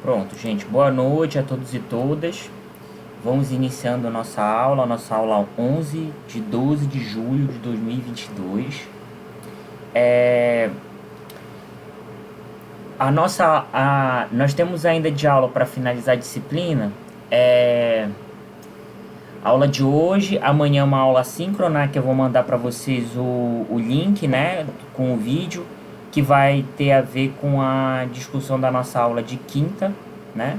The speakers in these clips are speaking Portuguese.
Pronto, gente, boa noite a todos e todas. Vamos iniciando a nossa aula 11 de 12 de julho de 2022. Nós temos ainda de aula para finalizar a disciplina. A aula de hoje, amanhã é uma aula síncrona, que eu vou mandar para vocês o link, né, com o vídeo, que vai ter a ver com a discussão da nossa aula de quinta, né?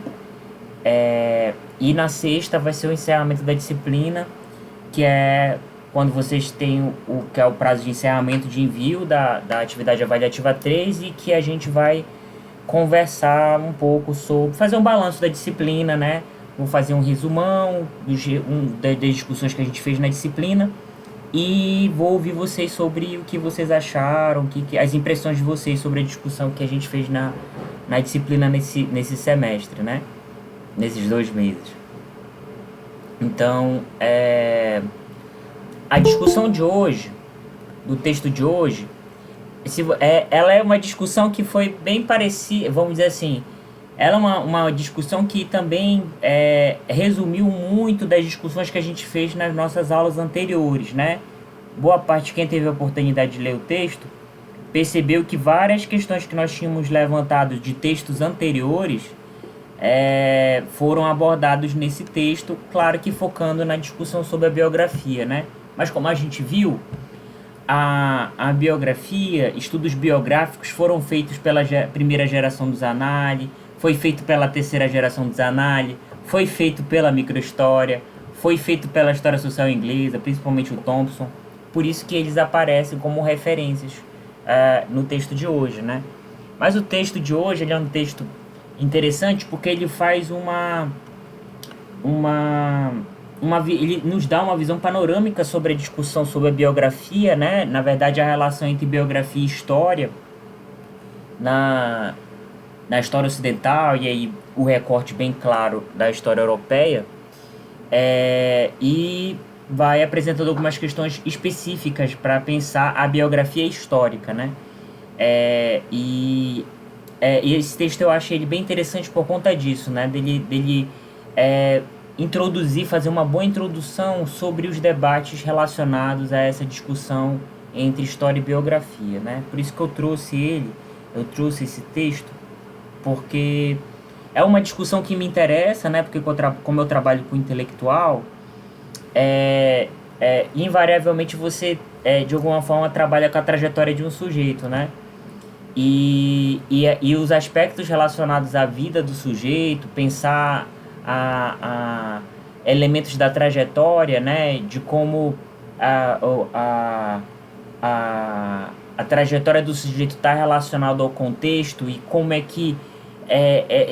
E na sexta vai ser o encerramento da disciplina, que é quando vocês têm que é o prazo de encerramento de envio da atividade avaliativa 3, e que a gente vai conversar um pouco sobre, fazer um balanço da disciplina, né? Vou fazer um resumão das discussões que a gente fez na disciplina, e vou ouvir vocês sobre o que vocês acharam, as impressões de vocês sobre a discussão que a gente fez na disciplina nesse semestre, né? Nesses 2 meses. Então, a discussão de hoje, do texto de hoje, ela é uma discussão que foi bem parecida, vamos dizer assim, ela é uma discussão que também resumiu muito das discussões que a gente fez nas nossas aulas anteriores, né? Boa parte de quem teve a oportunidade de ler o texto percebeu que várias questões que nós tínhamos levantado de textos anteriores foram abordados nesse texto, claro que focando na discussão sobre a biografia, né? Mas como a gente viu, a biografia, estudos biográficos foram feitos pela primeira geração do Zanardi, foi feito pela terceira geração do Zanardi, foi feito pela microhistória, foi feito pela história social inglesa, principalmente o Thompson. Por isso que eles aparecem como referências no texto de hoje, né? Mas o texto de hoje ele é um texto interessante porque ele faz ele nos dá uma visão panorâmica sobre a discussão sobre a biografia, né? Na verdade, a relação entre biografia e história na história ocidental, e aí o recorte bem claro da história europeia, e vai apresentando algumas questões específicas para pensar a biografia histórica, né? E esse texto eu achei ele bem interessante por conta disso, né? Dele fazer uma boa introdução sobre os debates relacionados a essa discussão entre história e biografia, né? Por isso que eu trouxe esse texto, porque é uma discussão que me interessa, né? Porque como eu trabalho com intelectual, invariavelmente você, de alguma forma, trabalha com a trajetória de um sujeito, né? E os aspectos relacionados à vida do sujeito, pensar elementos da trajetória, né? De como a trajetória do sujeito está relacionada ao contexto, e como é que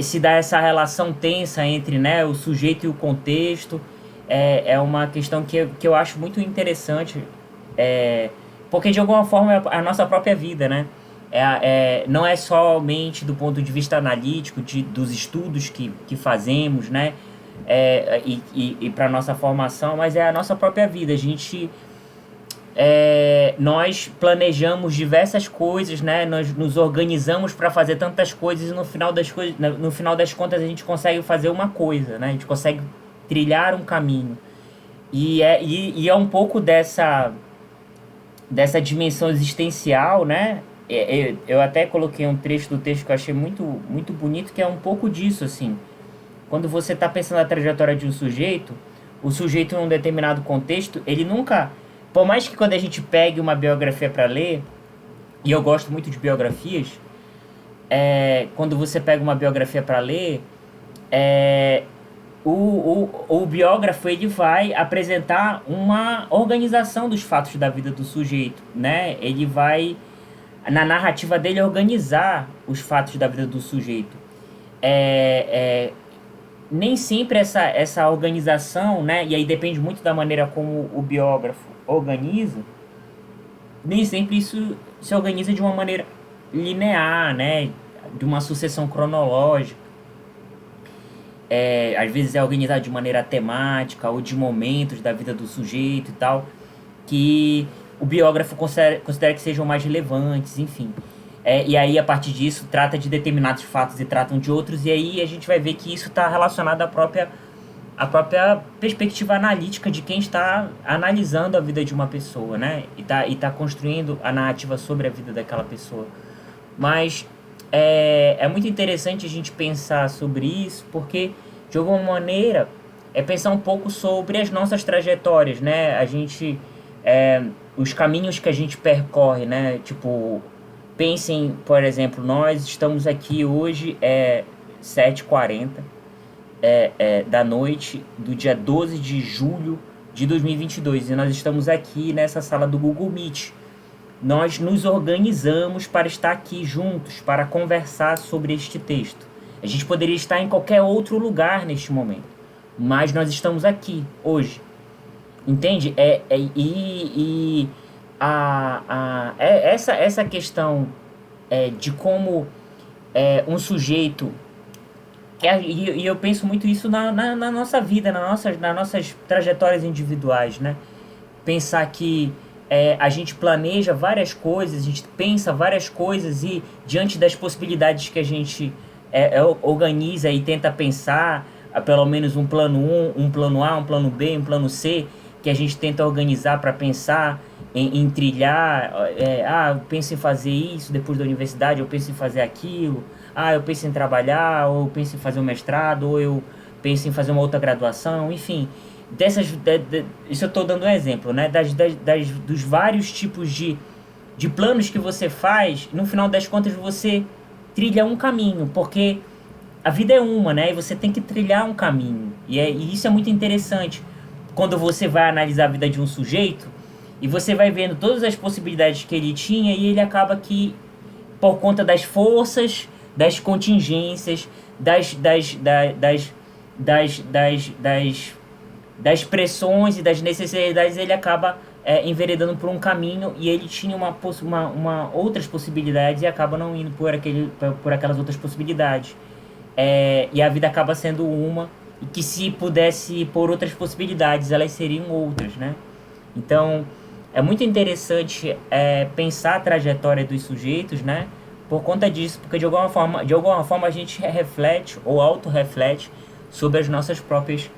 se dá essa relação tensa entre, né, o sujeito e o contexto. É uma questão que eu acho muito interessante, porque de alguma forma é a nossa própria vida, né? Não é somente do ponto de vista analítico dos estudos que fazemos, né? E para nossa formação, mas é a nossa própria vida. Nós planejamos diversas coisas, né? Nós nos organizamos para fazer tantas coisas, e no final das contas a gente consegue fazer uma coisa, né? A gente consegue trilhar um caminho, e é um pouco dessa dimensão existencial, né? Eu até coloquei um trecho do texto que eu achei muito, muito bonito, que é um pouco disso, assim. Quando você está pensando na trajetória de um sujeito, o sujeito em um determinado contexto, ele nunca... Por mais que quando a gente pegue uma biografia para ler, e eu gosto muito de biografias, quando você pega uma biografia para ler, o biógrafo ele vai apresentar uma organização dos fatos da vida do sujeito, né? Ele vai, na narrativa dele, organizar os fatos da vida do sujeito. Nem sempre essa organização, né? E aí depende muito da maneira como o biógrafo organiza. Nem sempre isso se organiza de uma maneira linear, né? De uma sucessão cronológica. Às vezes é organizado de maneira temática ou de momentos da vida do sujeito e tal, que o biógrafo considera que sejam mais relevantes, enfim. E aí, a partir disso, trata de determinados fatos e tratam de outros, e aí a gente vai ver que isso está relacionado à própria perspectiva analítica de quem está analisando a vida de uma pessoa, né? E tá construindo a narrativa sobre a vida daquela pessoa. Mas é muito interessante a gente pensar sobre isso, porque, de alguma maneira, é pensar um pouco sobre as nossas trajetórias, né? Os caminhos que a gente percorre, né? Tipo, pensem, por exemplo, nós estamos aqui hoje, 7h40 da noite do dia 12 de julho de 2022, e nós estamos aqui nessa sala do Google Meet. Nós nos organizamos para estar aqui juntos, para conversar sobre este texto. A gente poderia estar em qualquer outro lugar neste momento, mas nós estamos aqui hoje. Entende? Essa questão de como um sujeito. E eu penso muito isso na nossa vida, nas nossas trajetórias individuais, né? Pensar que a gente planeja várias coisas, a gente pensa várias coisas e diante das possibilidades que a gente organiza e tenta pensar, pelo menos um plano um plano A, um plano B, um plano C, que a gente tenta organizar para pensar em trilhar, eu penso em fazer isso depois da universidade, eu penso em fazer aquilo, eu penso em trabalhar, ou eu penso em fazer um mestrado, ou eu penso em fazer uma outra graduação, enfim. Isso eu estou dando um exemplo, né? Dos vários tipos de planos que você faz, no final das contas você trilha um caminho, porque a vida é uma, né? E você tem que trilhar um caminho. E isso é muito interessante. Quando você vai analisar a vida de um sujeito, e você vai vendo todas as possibilidades que ele tinha, e ele acaba que, por conta das forças, das contingências, das pressões e das necessidades, ele acaba enveredando por um caminho, e ele tinha outras possibilidades e acaba não indo por aquelas outras possibilidades. E a vida acaba sendo uma, e que se pudesse ir por outras possibilidades, elas seriam outras, né? Então, é muito interessante pensar a trajetória dos sujeitos, né? Por conta disso, porque de alguma forma a gente reflete ou autorreflete sobre as nossas próprias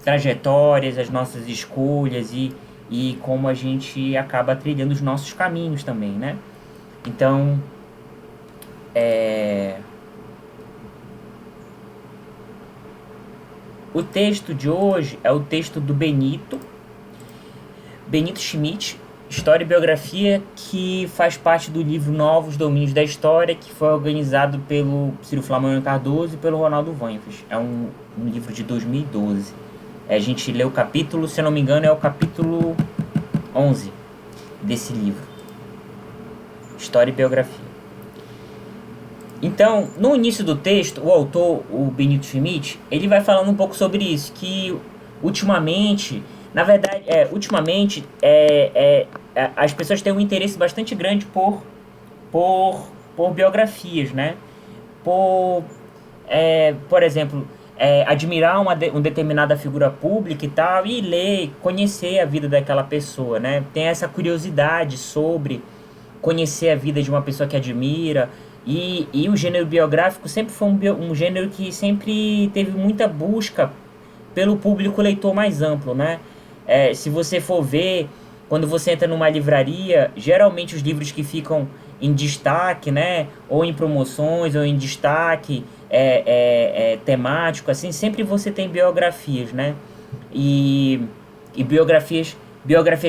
trajetórias, as nossas escolhas e como a gente acaba trilhando os nossos caminhos também, né? Então, o texto de hoje é o texto do Benito Schmidt, História e Biografia, que faz parte do livro Novos Domínios da História, que foi organizado pelo Ciro Flamarion Cardoso e pelo Ronaldo Vanfas. É um livro de 2012. A gente lê o capítulo, se eu não me engano, é o capítulo 11 desse livro. História e Biografia. Então, no início do texto, o autor, o Benito Schmidt, ele vai falando um pouco sobre isso, que ultimamente, na verdade, as pessoas têm um interesse bastante grande por biografias, né? Por exemplo, admirar uma determinada figura pública e tal, e ler, conhecer a vida daquela pessoa, né? Tem essa curiosidade sobre conhecer a vida de uma pessoa que admira. E o gênero biográfico sempre foi um gênero que sempre teve muita busca pelo público leitor mais amplo, né? Se você for ver, quando você entra numa livraria, geralmente os livros que ficam em destaque, né? Ou em promoções, ou em destaque temático, assim, sempre você tem biografias, né? E biografias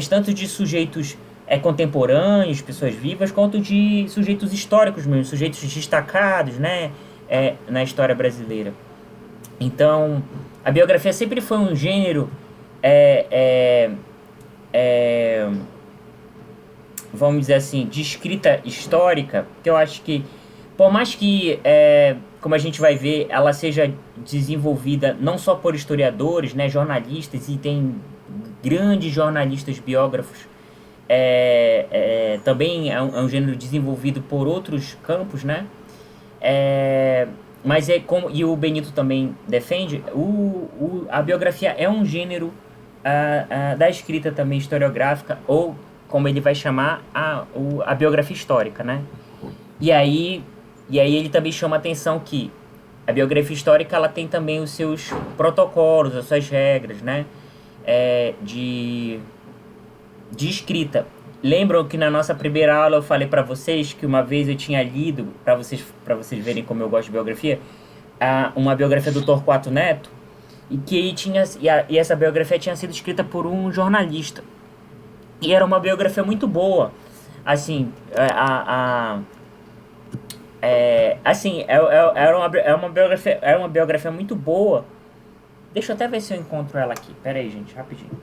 tanto de sujeitos contemporâneos, pessoas vivas, quanto de sujeitos históricos mesmo, sujeitos destacados, né, na história brasileira. Então, a biografia sempre foi um gênero, vamos dizer assim, de escrita histórica, que eu acho que, por mais que, como a gente vai ver, ela seja desenvolvida não só por historiadores, né, jornalistas, e tem grandes jornalistas biógrafos, também é um gênero desenvolvido por outros campos, né? Mas e o Benito também defende, a biografia é um gênero da escrita também historiográfica, ou como ele vai chamar, a biografia histórica, né? E aí, e aí ele também chama a atenção que a biografia histórica ela tem também os seus protocolos, as suas regras, né? De escrita. Lembram que na nossa primeira aula eu falei para vocês que uma vez eu tinha lido, para vocês verem como eu gosto de biografia, uma biografia do Torquato Neto, e que tinha e essa biografia tinha sido escrita por um jornalista. E era uma biografia muito boa. Assim, assim, era uma biografia muito boa. Deixa eu até ver se eu encontro ela aqui. Pera aí, gente, rapidinho.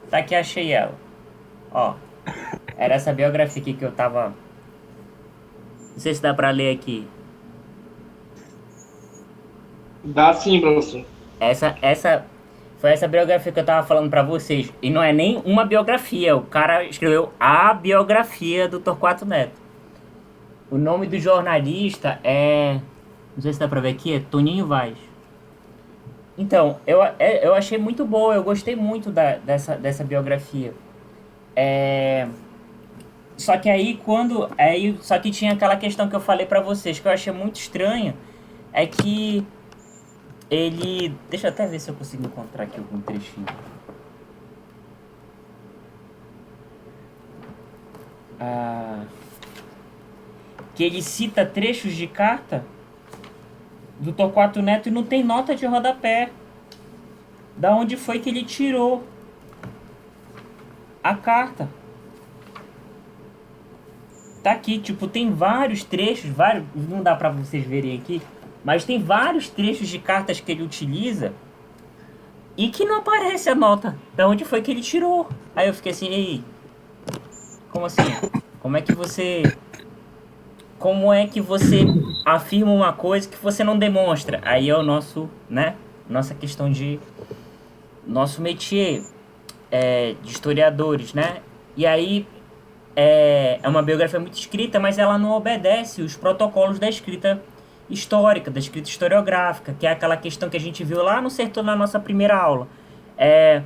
Tá aqui, achei ela. Ó, era essa biografia aqui que eu tava. Não sei se dá pra ler aqui. Dá sim, professor. Essa foi essa biografia que eu tava falando pra vocês. E não é nem uma biografia. O cara escreveu a biografia do Torquato Neto. O nome do jornalista é. Não sei se dá pra ver aqui, é Toninho Vaz. Então, eu achei muito boa, eu gostei muito dessa biografia. É, Só que aí quando. Só que tinha aquela questão que eu falei pra vocês, que eu achei muito estranha. É que ele. Deixa eu até ver se eu consigo encontrar aqui algum trechinho. Ah, que ele cita trechos de carta do Torquato Neto e não tem nota de rodapé. Da onde foi que ele tirou a carta? Tá aqui, tipo, tem vários trechos, vários, não dá pra vocês verem aqui, mas tem vários trechos de cartas que ele utiliza e que não aparece a nota. Da onde foi que ele tirou? Aí eu fiquei assim, ei, como assim? Como é que você como é que você afirma uma coisa que você não demonstra? Aí é o nosso, né? Nossa questão de nosso métier de historiadores, né? E aí é uma biografia muito escrita, mas ela não obedece os protocolos da escrita histórica, da escrita historiográfica, que é aquela questão que a gente viu lá no sertão na nossa primeira aula. É,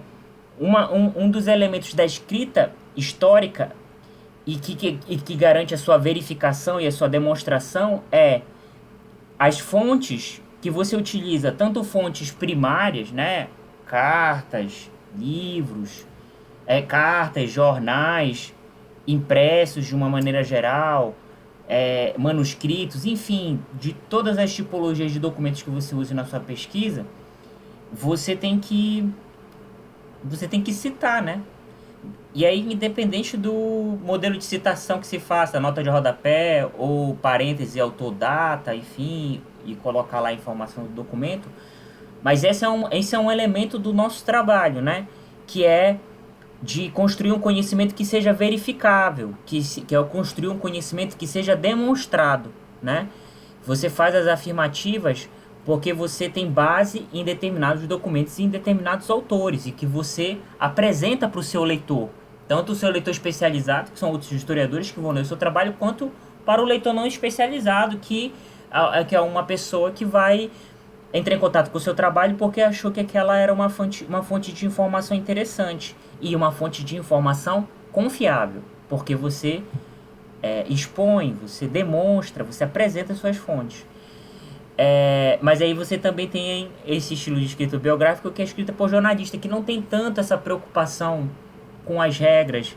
um dos elementos da escrita histórica e que garante a sua verificação e a sua demonstração é as fontes que você utiliza, tanto fontes primárias, né? Cartas, livros, cartas, jornais, impressos de uma maneira geral, manuscritos, enfim, de todas as tipologias de documentos que você use na sua pesquisa, você tem que você tem que citar, né? E aí, independente do modelo de citação que se faça, nota de rodapé ou parêntese, autor, data, enfim, e colocar lá a informação do documento, mas esse é um elemento do nosso trabalho, né? Que é de construir um conhecimento que seja verificável, que é construir um conhecimento que seja demonstrado, né? Você faz as afirmativas porque você tem base em determinados documentos e em determinados autores e que você apresenta para o seu leitor, tanto o seu leitor especializado, que são outros historiadores que vão ler o seu trabalho, quanto para o leitor não especializado, que é uma pessoa que vai entrar em contato com o seu trabalho porque achou que aquela era uma fonte de informação interessante e uma fonte de informação confiável, porque você expõe, você demonstra, você apresenta suas fontes. Mas aí você também tem esse estilo de escrita biográfica que é escrita por jornalista, que não tem tanto essa preocupação com as regras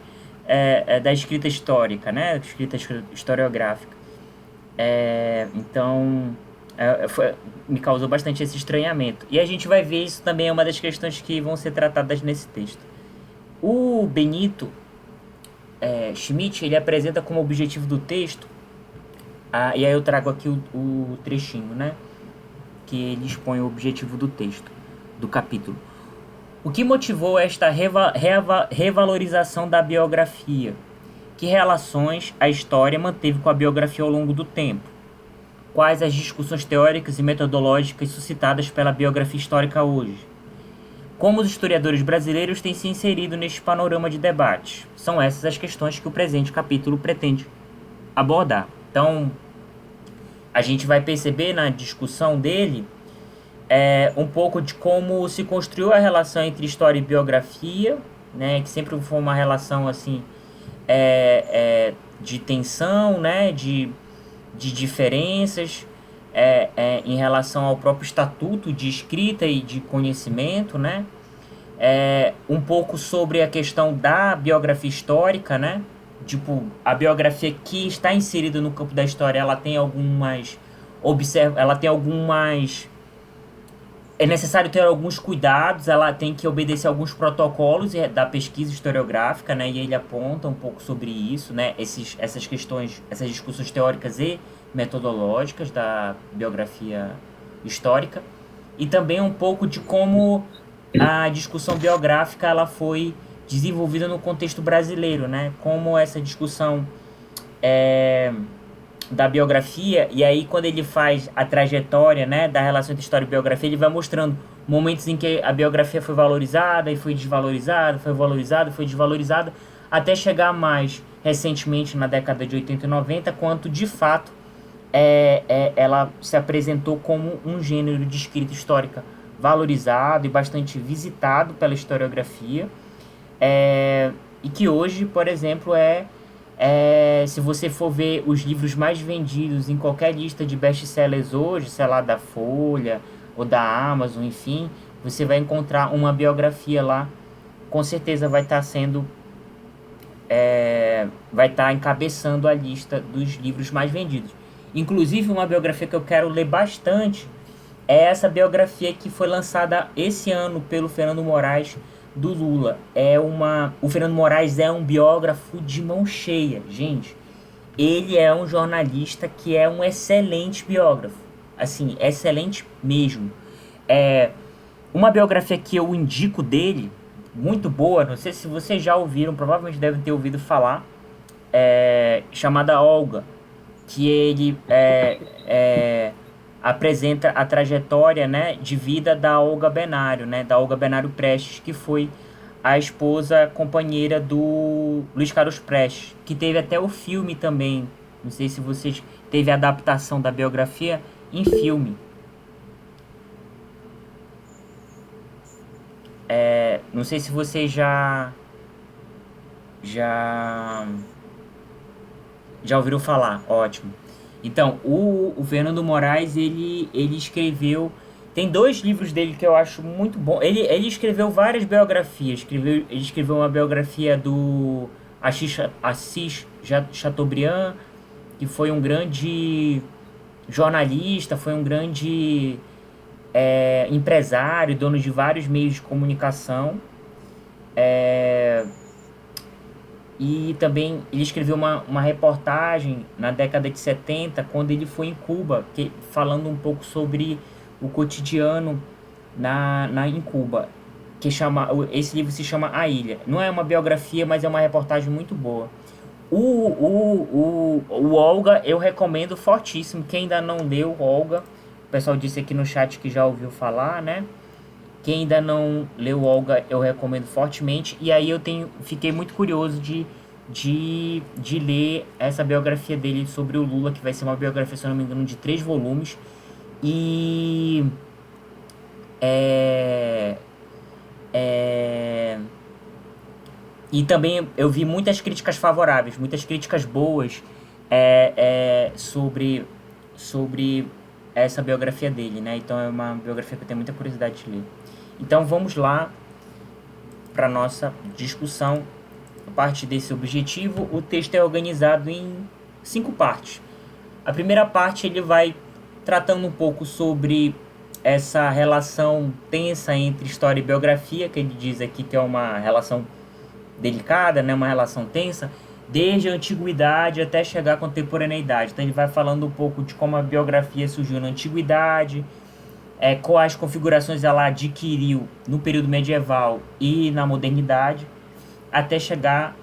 da escrita histórica, né? Escrita historiográfica. Então, me causou bastante esse estranhamento. E a gente vai ver isso também é uma das questões que vão ser tratadas nesse texto. O Benito Schmidt, ele apresenta como objetivo do texto, e aí eu trago aqui o trechinho, né? Que ele expõe o objetivo do texto, do capítulo. O que motivou esta revalorização da biografia? Que relações a história manteve com a biografia ao longo do tempo? Quais as discussões teóricas e metodológicas suscitadas pela biografia histórica hoje? Como os historiadores brasileiros têm se inserido neste panorama de debates? São essas as questões que o presente capítulo pretende abordar. Então, a gente vai perceber na discussão dele um pouco de como se construiu a relação entre história e biografia, né, que sempre foi uma relação assim de tensão, né, de diferenças em relação ao próprio estatuto de escrita e de conhecimento, né, um pouco sobre a questão da biografia histórica, né, tipo, a biografia que está inserida no campo da história, ela tem algumas é necessário ter alguns cuidados, ela tem que obedecer alguns protocolos da pesquisa historiográfica, né? E ele aponta um pouco sobre isso, né? Essas questões, essas discussões teóricas e metodológicas da biografia histórica. E também um pouco de como a discussão biográfica ela foi desenvolvida no contexto brasileiro, né? Como essa discussão da biografia, e aí quando ele faz a trajetória, né, da relação entre história e biografia, ele vai mostrando momentos em que a biografia foi valorizada e foi desvalorizada, foi valorizada, foi desvalorizada, até chegar mais recentemente na década de 80 e 90, quando de fato ela se apresentou como um gênero de escrita histórica valorizado e bastante visitado pela historiografia, e que hoje, por exemplo, se você for ver os livros mais vendidos em qualquer lista de best-sellers hoje, sei lá, da Folha ou da Amazon, enfim, você vai encontrar uma biografia lá, com certeza vai estar vai estar encabeçando a lista dos livros mais vendidos. Inclusive, uma biografia que eu quero ler bastante é essa biografia que foi lançada esse ano pelo Fernando Moraes, do Lula. O Fernando Moraes é um biógrafo de mão cheia, gente. Ele é um jornalista que é um excelente biógrafo. Assim, excelente mesmo. Uma biografia que eu indico dele, muito boa, não sei se vocês já ouviram, provavelmente devem ter ouvido falar, chamada Olga, que ele apresenta a trajetória, né, de vida da Olga Benário, né, da Olga Benário Prestes, que foi a esposa companheira do Luiz Carlos Prestes, que teve até o filme também. Não sei se vocês teve a adaptação da biografia em filme. Não sei se vocês já ouviram falar. Ótimo. Então, o Fernando Moraes, ele escreveu... Tem 2 livros dele que eu acho muito bom. Ele escreveu várias biografias. Ele escreveu uma biografia do Assis Chateaubriand, que foi um grande jornalista, foi um grande empresário, dono de vários meios de comunicação. E também ele escreveu uma reportagem na década de 70, quando ele foi em Cuba, falando um pouco sobre o cotidiano em Cuba. Esse livro se chama A Ilha. Não é uma biografia, mas é uma reportagem muito boa. O Olga eu recomendo fortíssimo. Quem ainda não leu Olga, o pessoal disse aqui no chat que já ouviu falar, né? Quem ainda não leu Olga, eu recomendo fortemente. E aí fiquei muito curioso de ler essa biografia dele sobre o Lula, que vai ser uma biografia, se eu não me engano, de 3 volumes. E também eu vi muitas críticas favoráveis, muitas críticas boas sobre essa biografia dele, né? Então é uma biografia que eu tenho muita curiosidade de ler. Então vamos lá para nossa discussão. parte desse objetivo, o texto é organizado em 5 partes. A primeira parte ele vai tratando um pouco sobre essa relação tensa entre história e biografia, que ele diz aqui que é uma relação delicada, né, uma relação tensa, desde a antiguidade até chegar à contemporaneidade. Então ele vai falando um pouco de como a biografia surgiu na antiguidade, quais configurações ela adquiriu no período medieval e na modernidade, até chegar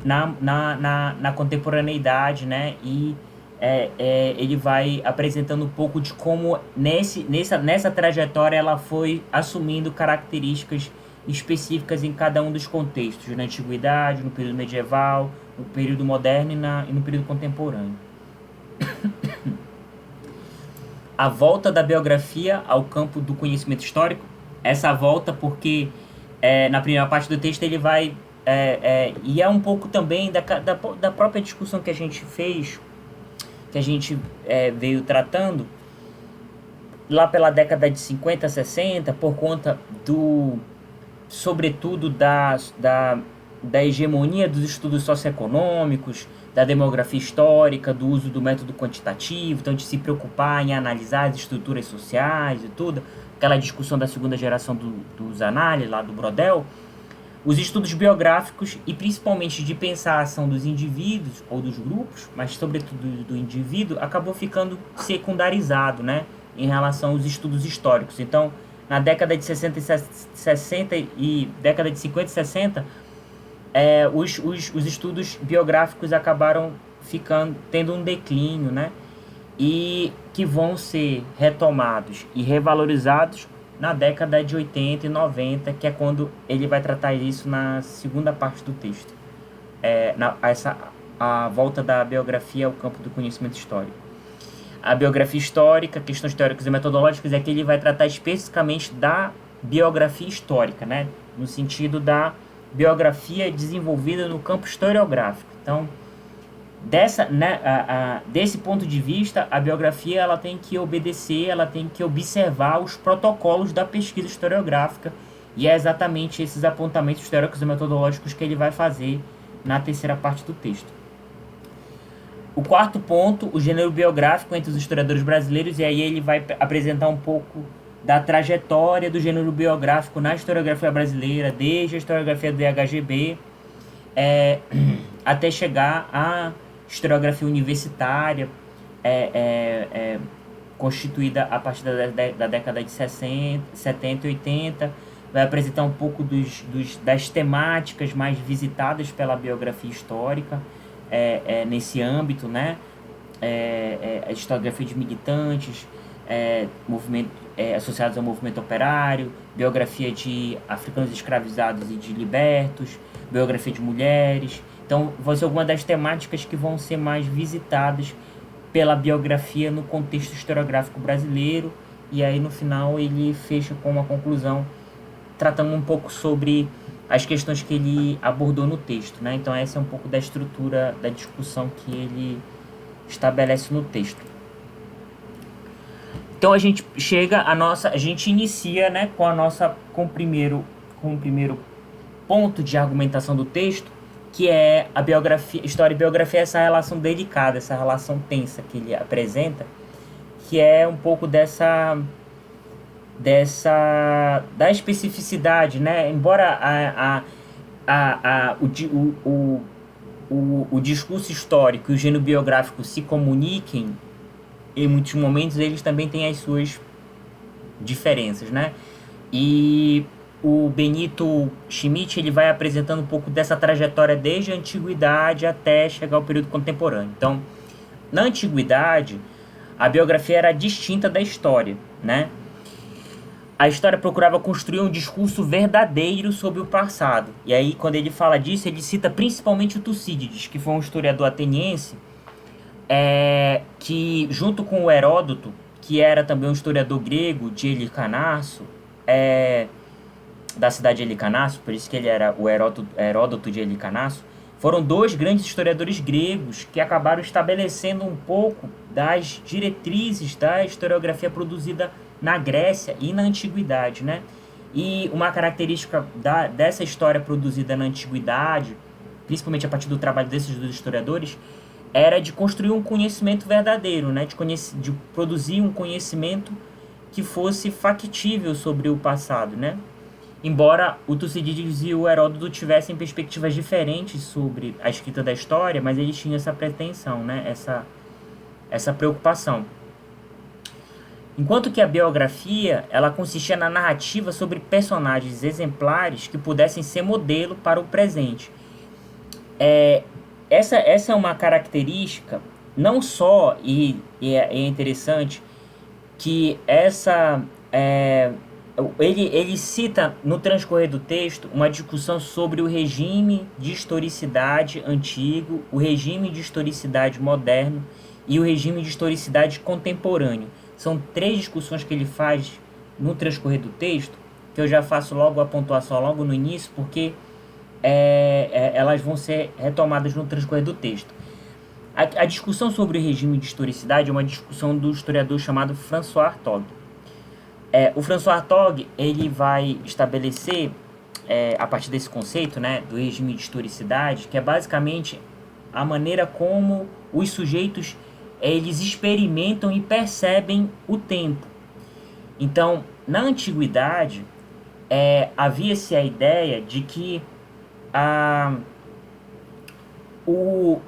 na contemporaneidade, né? E ele vai apresentando um pouco de como nessa trajetória ela foi assumindo características específicas em cada um dos contextos, na antiguidade, no período medieval, no período moderno e no período contemporâneo. A volta da biografia ao campo do conhecimento histórico, essa volta porque na primeira parte do texto ele vai e é um pouco também da própria discussão que a gente fez, que a gente veio tratando lá pela década de 50, 60, por conta sobretudo da hegemonia dos estudos socioeconômicos, da demografia histórica, do uso do método quantitativo, então de se preocupar em analisar as estruturas sociais e tudo, aquela discussão da segunda geração dos análises, lá do Brodel. Os estudos biográficos e principalmente de pensar a ação dos indivíduos ou dos grupos, mas sobretudo do indivíduo, acabou ficando secundarizado, né, em relação aos estudos históricos. Então, na década de 60 e década de 50 e 60, os estudos biográficos acabaram tendo um declínio, né, e que vão ser retomados e revalorizados na década de 80 e 90, que é quando ele vai tratar isso na segunda parte do texto. A volta da biografia ao campo do conhecimento histórico. A biografia histórica, questões teóricas e metodológicas, é que ele vai tratar especificamente da biografia histórica, né? No sentido da biografia desenvolvida no campo historiográfico. Então, desse ponto de vista, a biografia ela tem que obedecer, ela tem que observar os protocolos da pesquisa historiográfica, e é exatamente esses apontamentos teóricos e metodológicos que ele vai fazer na terceira parte do texto. O quarto ponto, o gênero biográfico entre os historiadores brasileiros, e aí ele vai apresentar um pouco da trajetória do gênero biográfico na historiografia brasileira, desde a historiografia do IHGB até chegar à historiografia universitária, constituída a partir da década de 60, 70 e 80, vai apresentar um pouco das temáticas mais visitadas pela biografia histórica, nesse âmbito, né? A historiografia de militantes, associados ao movimento operário, biografia de africanos escravizados e de libertos, biografia de mulheres. Então, vão ser algumas das temáticas que vão ser mais visitadas pela biografia no contexto historiográfico brasileiro, e aí no final ele fecha com uma conclusão tratando um pouco sobre as questões que ele abordou no texto, né? Então essa é um pouco da estrutura da discussão que ele estabelece no texto. Então a gente inicia, né, com o primeiro ponto de argumentação do texto, que é a biografia, história e biografia, essa relação delicada, essa relação tensa que ele apresenta, que é um pouco da especificidade, né? Embora o discurso histórico e o gênero biográfico se comuniquem, em muitos momentos eles também têm as suas diferenças, né? E o Benito Schmidt ele vai apresentando um pouco dessa trajetória desde a antiguidade até chegar ao período contemporâneo. Então, na antiguidade, a biografia era distinta da história, né? A história procurava construir um discurso verdadeiro sobre o passado. E aí, quando ele fala disso, ele cita principalmente o Tucídides, que foi um historiador ateniense, que, junto com o Heródoto, que era também um historiador grego de Helicarnasso, da cidade de Helicarnasso, por isso que ele era o Heródoto de Helicarnasso, foram dois grandes historiadores gregos que acabaram estabelecendo um pouco das diretrizes da historiografia produzida na Grécia e na Antiguidade, né? E uma característica dessa história produzida na Antiguidade, principalmente a partir do trabalho desses dois historiadores, era de construir um conhecimento verdadeiro, né? De produzir um conhecimento que fosse factível sobre o passado, né? Embora o Tucídides e o Heródoto tivessem perspectivas diferentes sobre a escrita da história, mas eles tinham essa pretensão, né? Essa preocupação. Enquanto que a biografia, ela consistia na narrativa sobre personagens exemplares que pudessem ser modelo para o presente. Essa é uma característica, não só, e é interessante, que ele cita no transcorrer do texto uma discussão sobre o regime de historicidade antigo, o regime de historicidade moderno e o regime de historicidade contemporâneo. São 3 discussões que ele faz no transcorrer do texto, que eu já faço logo a pontuação logo no início, porque elas vão ser retomadas no transcorrer do texto. A discussão sobre o regime de historicidade é uma discussão do historiador chamado François Hartog. O François Hartog, ele vai estabelecer, a partir desse conceito, né, do regime de historicidade, que é basicamente a maneira como os sujeitos eles experimentam e percebem o tempo. Então, na antiguidade, havia-se a ideia de que o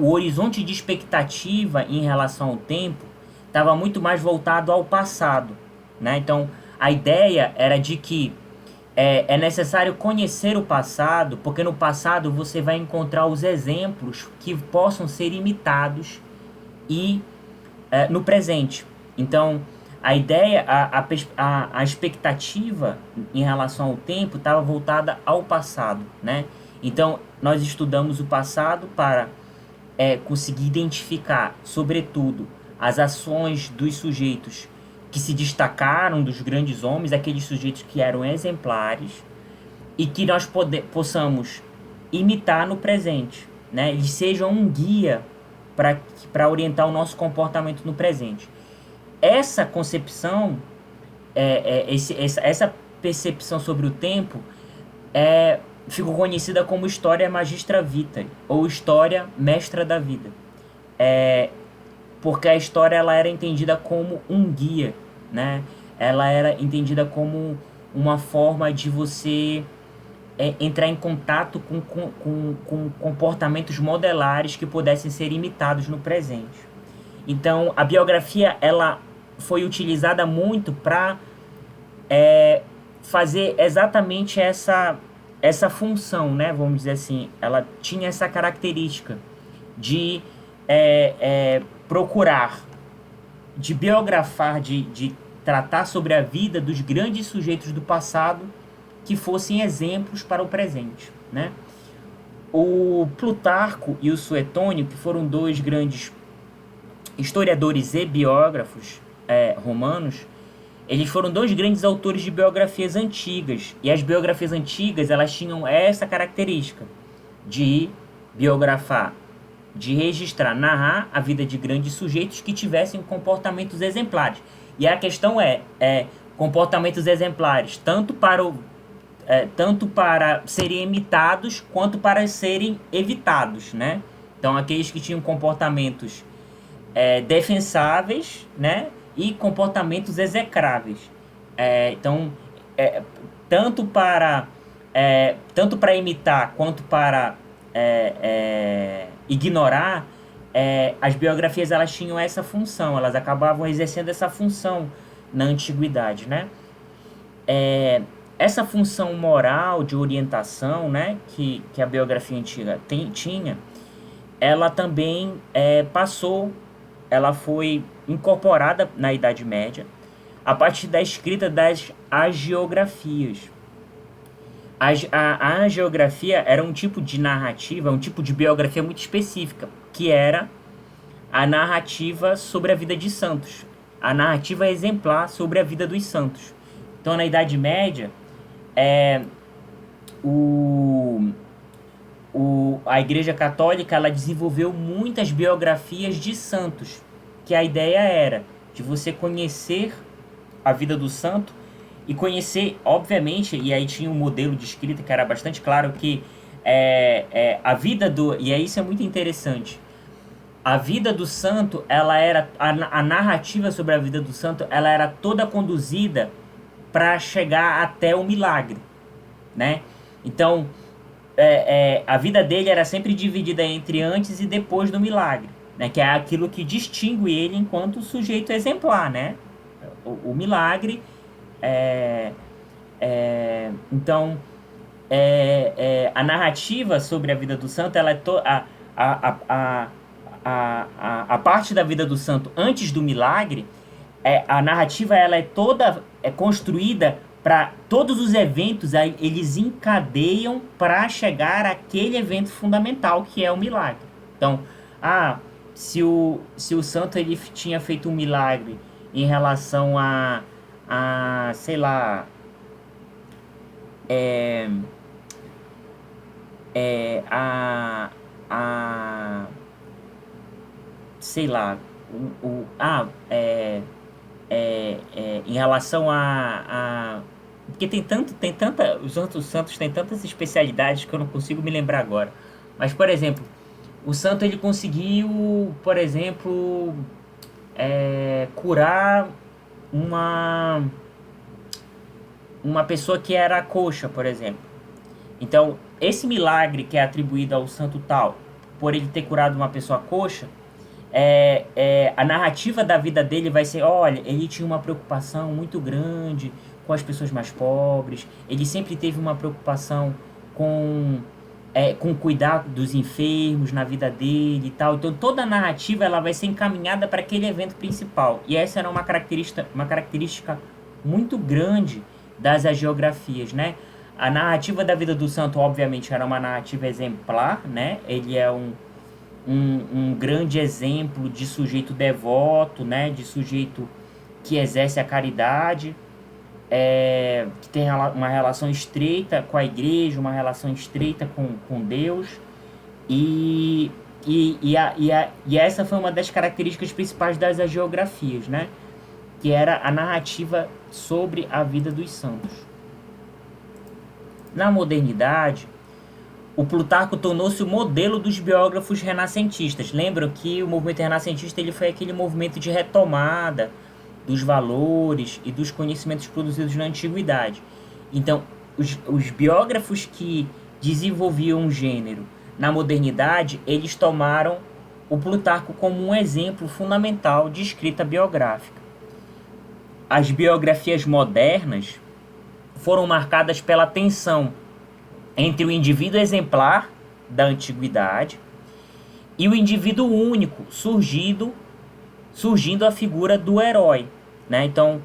horizonte de expectativa em relação ao tempo estava muito mais voltado ao passado, né? Então, a ideia era de que é necessário conhecer o passado, porque no passado você vai encontrar os exemplos que possam ser imitados no presente. Então, a ideia, a expectativa em relação ao tempo estava voltada ao passado, né? Então, nós estudamos o passado para conseguir identificar, sobretudo, as ações dos sujeitos que se destacaram dos grandes homens, aqueles sujeitos que eram exemplares, e que nós possamos imitar no presente, né? Eles sejam um guia para orientar o nosso comportamento no presente. Essa concepção, essa percepção sobre o tempo ficou conhecida como História Magistra Vitae, ou História Mestra da Vida. Porque a história ela era entendida como um guia, né? Ela era entendida como uma forma de você entrar em contato com comportamentos modelares que pudessem ser imitados no presente. Então, a biografia ela foi utilizada muito para fazer exatamente essa função, né? Vamos dizer assim, ela tinha essa característica de procurar, de biografar, de tratar sobre a vida dos grandes sujeitos do passado que fossem exemplos para o presente, né? O Plutarco e o Suetônio, que foram 2 grandes historiadores e biógrafos romanos, eles foram 2 grandes autores de biografias antigas. E as biografias antigas, elas tinham essa característica de biografar, de registrar, narrar a vida de grandes sujeitos que tivessem comportamentos exemplares. E a questão comportamentos exemplares, tanto para serem imitados, quanto para serem evitados, né? Então, aqueles que tinham comportamentos defensáveis, né? E comportamentos execráveis. Tanto para imitar, quanto para ignorar, as biografias elas tinham essa função, elas acabavam exercendo essa função na antiguidade, né? Essa função moral de orientação, né, que a biografia antiga tinha, ela também ela foi incorporada na Idade Média a partir da escrita das hagiografias. A hagiografia era um tipo de narrativa, um tipo de biografia muito específica, que era a narrativa sobre a vida de santos, a narrativa exemplar sobre a vida dos santos. Então, na Idade Média, a Igreja Católica ela desenvolveu muitas biografias de santos, que a ideia era de você conhecer a vida do santo e conhecer, obviamente, e aí tinha um modelo de escrita que era bastante claro que a vida do... E aí isso é muito interessante. A vida do santo, ela era... A narrativa sobre a vida do santo, ela era toda conduzida para chegar até o milagre, né? Então, a vida dele era sempre dividida entre antes e depois do milagre, né? Que é aquilo que distingue ele enquanto sujeito exemplar, né? O milagre então a narrativa sobre a vida do santo, ela é a parte da vida do santo antes do milagre, a narrativa ela é toda construída para todos os eventos, eles encadeiam para chegar àquele evento fundamental que é o milagre. Então, se o santo ele tinha feito um milagre em relação sei lá, sei lá, em relação porque os santos têm tantas especialidades que eu não consigo me lembrar agora. Mas, por exemplo, o santo ele conseguiu, por exemplo, curar uma pessoa que era coxa, por exemplo. Então, esse milagre que é atribuído ao santo tal, por ele ter curado uma pessoa coxa, a narrativa da vida dele vai ser, olha, ele tinha uma preocupação muito grande com as pessoas mais pobres, ele sempre teve uma preocupação com cuidar dos enfermos na vida dele e tal. Então toda a narrativa ela vai ser encaminhada para aquele evento principal. E essa era uma característica muito grande das hagiografias, né? A narrativa da vida do santo, obviamente, era uma narrativa exemplar, né? Ele é um grande exemplo de sujeito devoto, né? De sujeito que exerce a caridade, que tem uma relação estreita com a igreja, uma relação estreita com Deus. E essa foi uma das características principais das hagiografias, né? Que era a narrativa sobre a vida dos santos. Na modernidade, o Plutarco tornou-se o modelo dos biógrafos renascentistas. Lembram que o movimento renascentista ele foi aquele movimento de retomada dos valores e dos conhecimentos produzidos na antiguidade. Então, os biógrafos que desenvolviam um gênero na modernidade, eles tomaram o Plutarco como um exemplo fundamental de escrita biográfica. As biografias modernas foram marcadas pela tensão entre o indivíduo exemplar da antiguidade e o indivíduo único, surgindo a figura do herói, né? Então,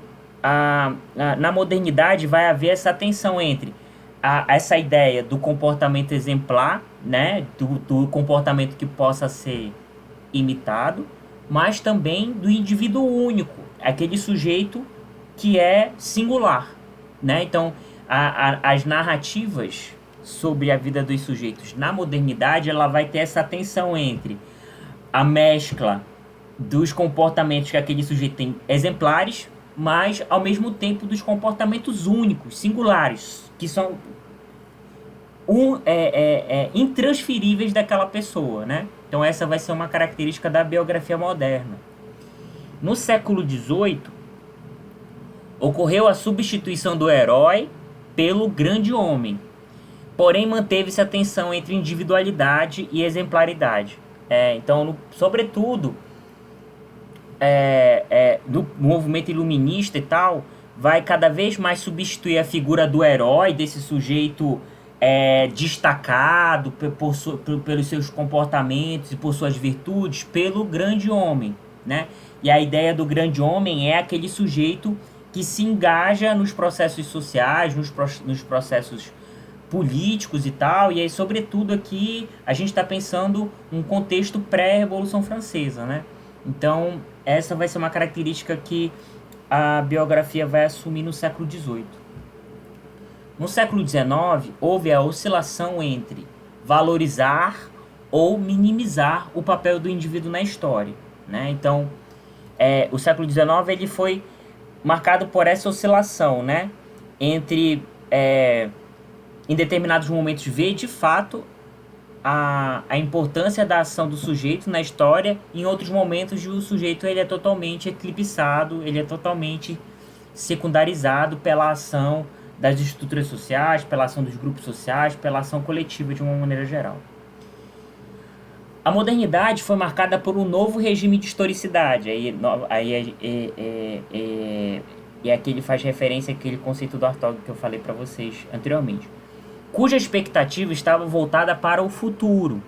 na modernidade vai haver essa tensão entre essa ideia do comportamento exemplar, né? Do comportamento que possa ser imitado, mas também do indivíduo único, aquele sujeito que é singular, né? Então, as narrativas sobre a vida dos sujeitos na modernidade, ela vai ter essa tensão entre a mescla dos comportamentos que aquele sujeito tem exemplares, mas ao mesmo tempo dos comportamentos únicos, singulares, que são intransferíveis daquela pessoa, né? Então essa vai ser uma característica da biografia moderna. No século XVIII, ocorreu a substituição do herói pelo grande homem, porém manteve-se a tensão entre individualidade e exemplaridade. Então, sobretudo, do movimento iluminista e tal, vai cada vez mais substituir a figura do herói, desse sujeito destacado pelos seus comportamentos e por suas virtudes, pelo grande homem, né? E a ideia do grande homem é aquele sujeito que se engaja nos processos sociais, nos processos políticos e tal, e aí, sobretudo, aqui a gente está pensando um contexto pré-Revolução Francesa, né? Então, essa vai ser uma característica que a biografia vai assumir no século XVIII. No século XIX, houve a oscilação entre valorizar ou minimizar o papel do indivíduo na história, né? Então, o século XIX ele foi marcado por essa oscilação, né? Entre em determinados momentos vê de fato a importância da ação do sujeito na história, em outros momentos o sujeito ele é totalmente eclipsado, ele é totalmente secundarizado pela ação das estruturas sociais, pela ação dos grupos sociais, pela ação coletiva de uma maneira geral. A modernidade foi marcada por um novo regime de historicidade. E aqui ele faz referência àquele conceito do Hartog que eu falei para vocês anteriormente, cuja expectativa estava voltada para o futuro.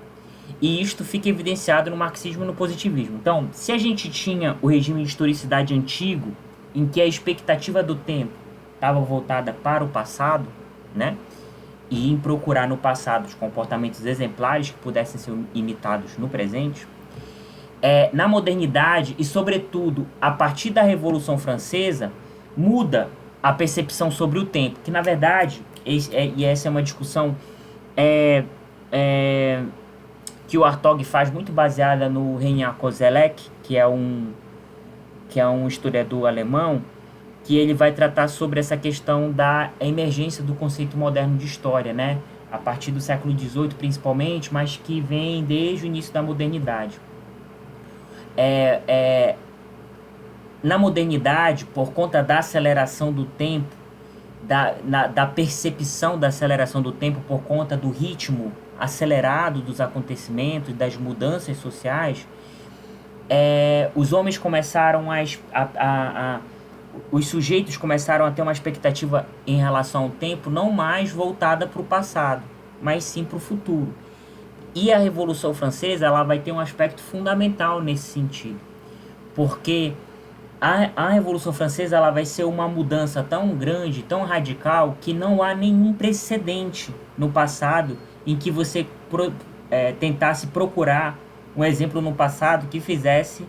E isto fica evidenciado no marxismo e no positivismo. Então, se a gente tinha o regime de historicidade antigo, em que a expectativa do tempo estava voltada para o passado, né? E em procurar no passado os comportamentos exemplares que pudessem ser imitados no presente, na modernidade, e sobretudo a partir da Revolução Francesa, muda a percepção sobre o tempo, que na verdade, e essa é uma discussão que o Hartog faz muito baseada no Reinhard Koselleck, que é um historiador alemão, que ele vai tratar sobre essa questão da emergência do conceito moderno de história, né? A partir do século XVIII principalmente, mas que vem desde o início da modernidade. Na modernidade, por conta da aceleração do tempo, da percepção da aceleração do tempo por conta do ritmo acelerado dos acontecimentos, das mudanças sociais, os homens começaram os sujeitos começaram a ter uma expectativa em relação ao tempo não mais voltada para o passado, mas sim para o futuro. E a Revolução Francesa ela vai ter um aspecto fundamental nesse sentido, porque a Revolução Francesa ela vai ser uma mudança tão grande, tão radical, que não há nenhum precedente no passado em que você tentasse procurar um exemplo no passado que fizesse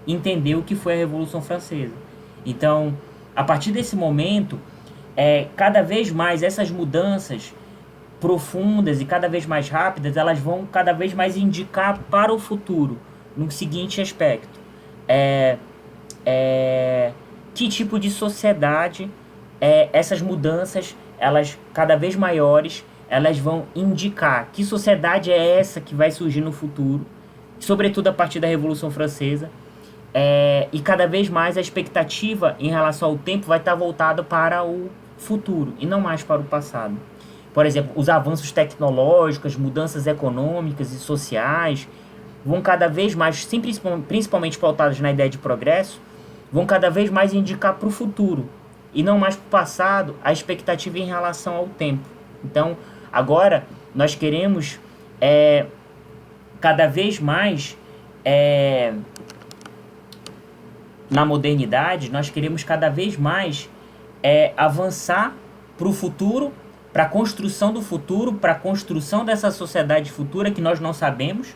entender o que foi a Revolução Francesa. Então, a partir desse momento, cada vez mais essas mudanças profundas e cada vez mais rápidas, elas vão cada vez mais indicar para o futuro, no seguinte aspecto. Que tipo de sociedade essas mudanças, elas cada vez maiores, elas vão indicar que sociedade é essa que vai surgir no futuro, sobretudo a partir da Revolução Francesa. E cada vez mais a expectativa em relação ao tempo vai estar voltada para o futuro e não mais para o passado. Por exemplo, os avanços tecnológicos, as mudanças econômicas e sociais vão cada vez mais, principalmente pautadas na ideia de progresso, vão cada vez mais indicar para o futuro e não mais para o passado a expectativa em relação ao tempo. Então, agora nós queremos cada vez mais na modernidade, nós queremos cada vez mais avançar para o futuro, para a construção do futuro, para a construção dessa sociedade futura que nós não sabemos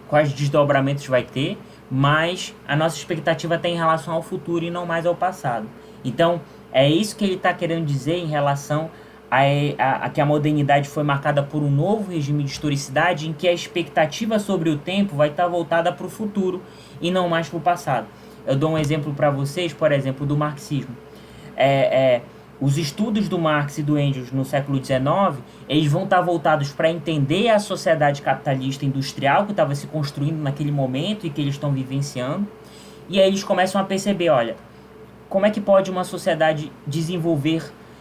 quais desdobramentos vai ter, mas a nossa expectativa está em relação ao futuro e não mais ao passado. Então, é isso que ele está querendo dizer em relação a que a modernidade foi marcada por um novo regime de historicidade em que a expectativa sobre o tempo vai estar voltada para o futuro e não mais para o passado. Eu dou um exemplo para vocês, por exemplo, do marxismo. Os estudos do Marx e do Engels no século XIX, eles vão estar voltados para entender a sociedade capitalista industrial que estava se construindo naquele momento e que eles estão vivenciando. E aí eles começam a perceber, olha, como é que pode uma sociedade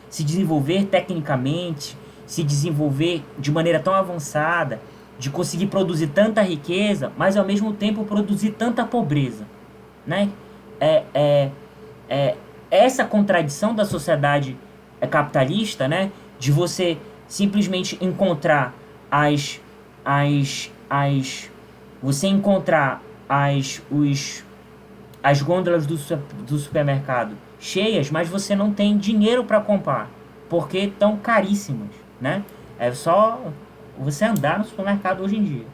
se desenvolver tecnicamente, se desenvolver de maneira tão avançada, de conseguir produzir tanta riqueza, mas ao mesmo tempo produzir tanta pobreza, né? Essa contradição da sociedade capitalista, né? De você simplesmente encontrar você encontrar as gôndolas do supermercado cheias, mas você não tem dinheiro para comprar, porque estão caríssimas, né? É só você andar no supermercado hoje em dia.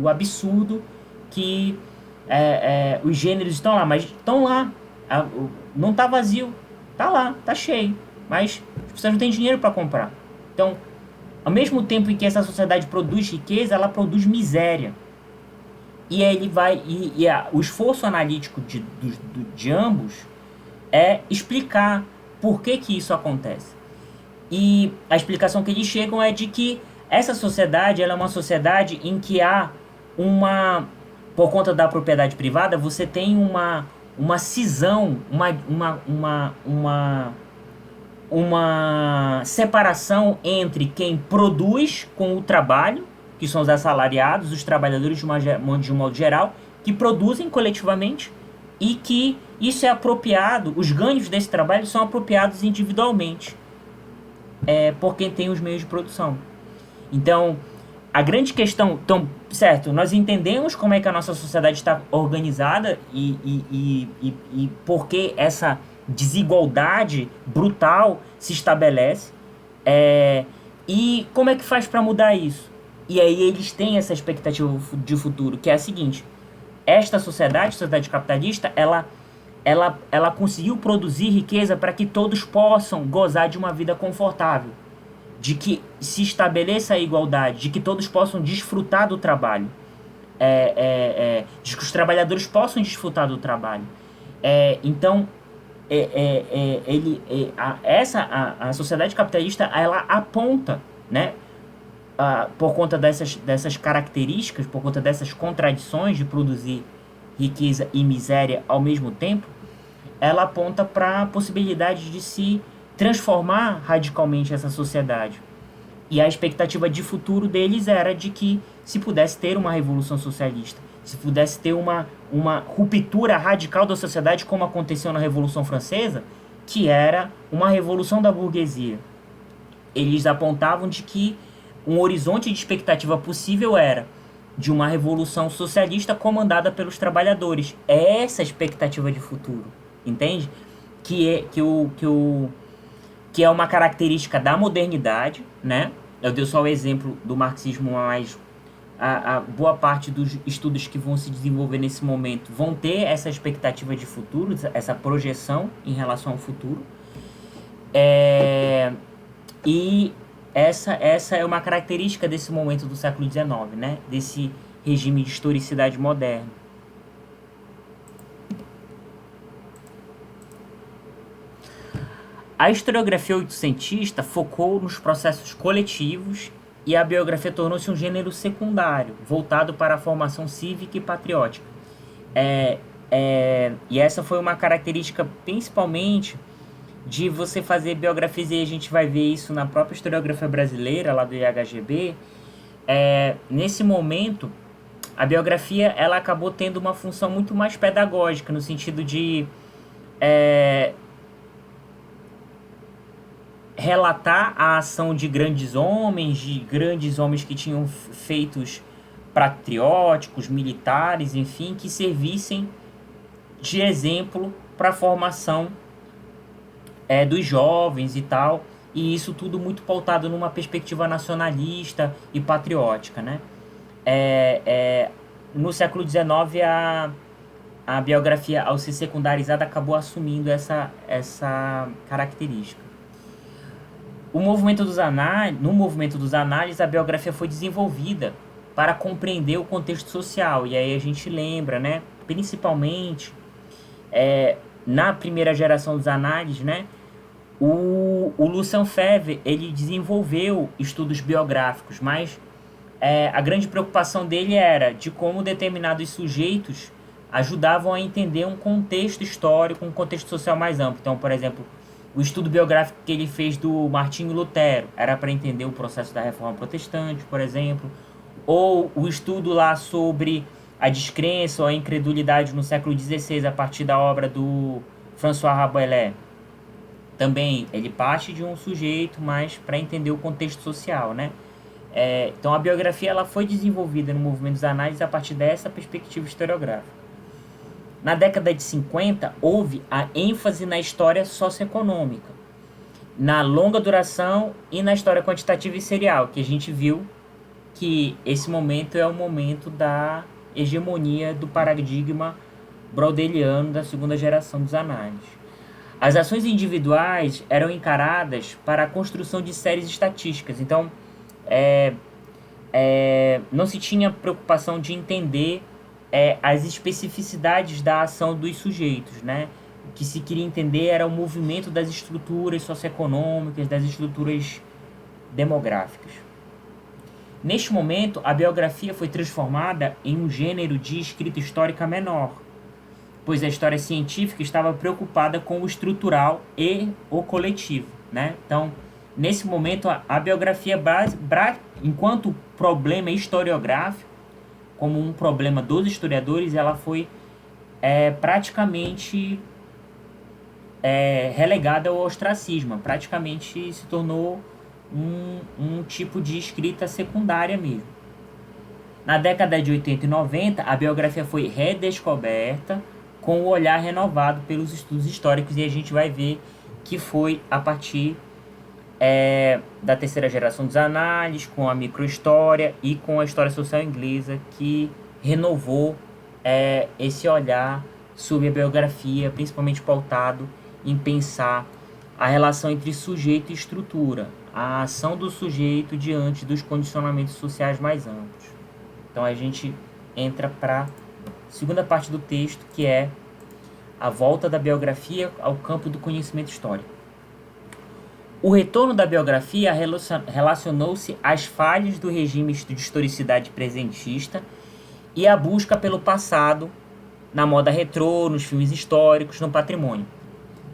O absurdo que os gêneros estão lá, mas estão lá. Não está vazio, está lá, está cheio, mas as pessoas não têm dinheiro para comprar. Então, ao mesmo tempo em que essa sociedade produz riqueza, ela produz miséria. E aí o esforço analítico de ambos é explicar por que isso acontece. E a explicação que eles chegam é de que essa sociedade, ela é uma sociedade em que há uma, por conta da propriedade privada, você tem uma cisão, uma separação entre quem produz com o trabalho, que são os assalariados, os trabalhadores de um modo geral, que produzem coletivamente, e que isso é apropriado, os ganhos desse trabalho são apropriados individualmente, por quem tem os meios de produção. Então, a grande questão, então, certo, nós entendemos como é que a nossa sociedade está organizada e por que essa desigualdade brutal se estabelece, e como é que faz para mudar isso? E aí eles têm essa expectativa de futuro, que é a seguinte: esta sociedade capitalista, ela conseguiu produzir riqueza para que todos possam gozar de uma vida confortável, de que se estabeleça a igualdade, de que todos possam desfrutar do trabalho, de que os trabalhadores possam desfrutar do trabalho. Então, a sociedade capitalista, ela aponta, né, por conta dessas características, por conta dessas contradições de produzir riqueza e miséria ao mesmo tempo, ela aponta para a possibilidade de se transformar radicalmente essa sociedade. E a expectativa de futuro deles era de que se pudesse ter uma revolução socialista, se pudesse ter uma ruptura radical da sociedade, como aconteceu na Revolução Francesa, que era uma revolução da burguesia. Eles apontavam de que um horizonte de expectativa possível era de uma revolução socialista comandada pelos trabalhadores. É essa a expectativa de futuro, entende? Que é uma característica da modernidade, né? Eu dei só o exemplo do marxismo, mas a boa parte dos estudos que vão se desenvolver nesse momento vão ter essa expectativa de futuro, essa projeção em relação ao futuro. E essa é uma característica desse momento do século XIX, né? Desse regime de historicidade moderno. A historiografia oitocentista focou nos processos coletivos e a biografia tornou-se um gênero secundário, voltado para a formação cívica e patriótica. E essa foi uma característica principalmente de você fazer biografias, e a gente vai ver isso na própria historiografia brasileira, lá do IHGB. Nesse momento, a biografia ela acabou tendo uma função muito mais pedagógica, no sentido de relatar a ação de grandes homens que tinham feitos patrióticos, militares, enfim, que servissem de exemplo para a formação dos jovens e tal, e isso tudo muito pautado numa perspectiva nacionalista e patriótica, né? No século XIX, a biografia, ao ser secundarizada, acabou assumindo essa característica. No movimento dos análises, a biografia foi desenvolvida para compreender o contexto social. E aí a gente lembra, né, principalmente na primeira geração dos análises, né, o Lucien Febvre, ele desenvolveu estudos biográficos, mas a grande preocupação dele era de como determinados sujeitos ajudavam a entender um contexto histórico, um contexto social mais amplo. Então, por exemplo, o estudo biográfico que ele fez do Martinho Lutero era para entender o processo da Reforma Protestante, por exemplo, ou o estudo lá sobre a descrença ou a incredulidade no século XVI a partir da obra do François Rabelais. Também ele parte de um sujeito, mas para entender o contexto social, né? Então a biografia ela foi desenvolvida no movimento dos análises a partir dessa perspectiva historiográfica. Na década de 50, houve a ênfase na história socioeconômica, na longa duração e na história quantitativa e serial, que a gente viu que esse momento é o momento da hegemonia do paradigma brodeliano da segunda geração dos análises. As ações individuais eram encaradas para a construção de séries estatísticas, então não se tinha preocupação de entender as especificidades da ação dos sujeitos, né? o que se queria entender era o movimento das estruturas socioeconômicas, das estruturas demográficas. Neste momento, a biografia foi transformada em um gênero de escrita histórica menor, pois a história científica estava preocupada com o estrutural e o coletivo, né? Então, nesse momento, a biografia, enquanto problema historiográfico, como um problema dos historiadores, ela foi praticamente relegada ao ostracismo, praticamente se tornou um tipo de escrita secundária mesmo. Na década de 80 e 90, a biografia foi redescoberta com o olhar renovado pelos estudos históricos, e a gente vai ver que foi a partir da terceira geração dos análises, com a microhistória e com a história social inglesa, que renovou esse olhar sobre a biografia, principalmente pautado em pensar a relação entre sujeito e estrutura, a ação do sujeito diante dos condicionamentos sociais mais amplos. Então a gente entra para a segunda parte do texto, que é a volta da biografia ao campo do conhecimento histórico. O retorno da biografia relacionou-se às falhas do regime de historicidade presentista e à busca pelo passado na moda retrô, nos filmes históricos, no patrimônio.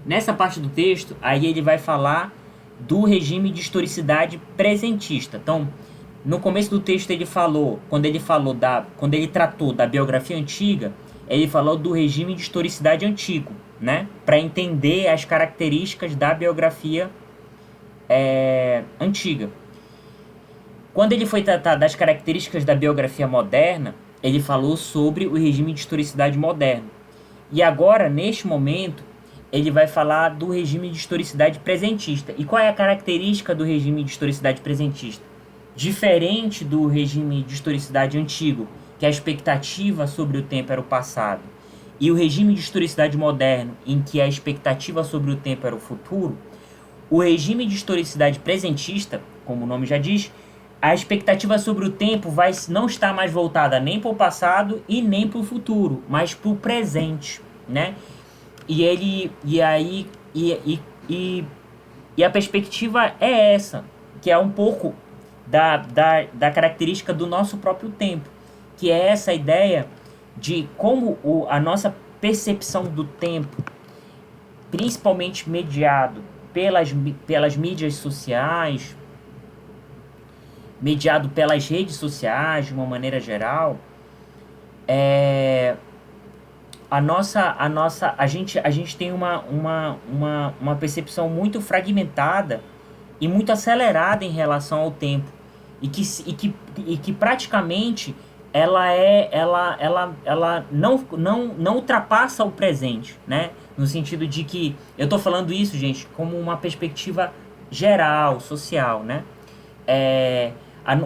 Nessa parte do texto, aí ele vai falar do regime de historicidade presentista. Então, no começo do texto ele falou, quando ele tratou da biografia antiga, ele falou do regime de historicidade antigo, né? Para entender as características da biografia antiga. Quando ele foi tratar das características da biografia moderna, ele falou sobre o regime de historicidade moderno. E agora, neste momento, ele vai falar do regime de historicidade presentista. E qual é a característica do regime de historicidade presentista? Diferente do regime de historicidade antigo, que a expectativa sobre o tempo era o passado, e o regime de historicidade moderno, em que a expectativa sobre o tempo era o futuro, o regime de historicidade presentista, como o nome já diz, a expectativa sobre o tempo vai não estar mais voltada nem para o passado e nem para o futuro, mas para o presente, né? E a perspectiva é essa, que é um pouco da característica do nosso próprio tempo, que é essa ideia de como a nossa percepção do tempo, principalmente mediado pelas mídias sociais, mediado pelas redes sociais de uma maneira geral, a gente tem uma percepção muito fragmentada e muito acelerada em relação ao tempo, e que praticamente ela não ultrapassa o presente, né? No sentido de que eu estou falando isso, gente, como uma perspectiva geral, social, né?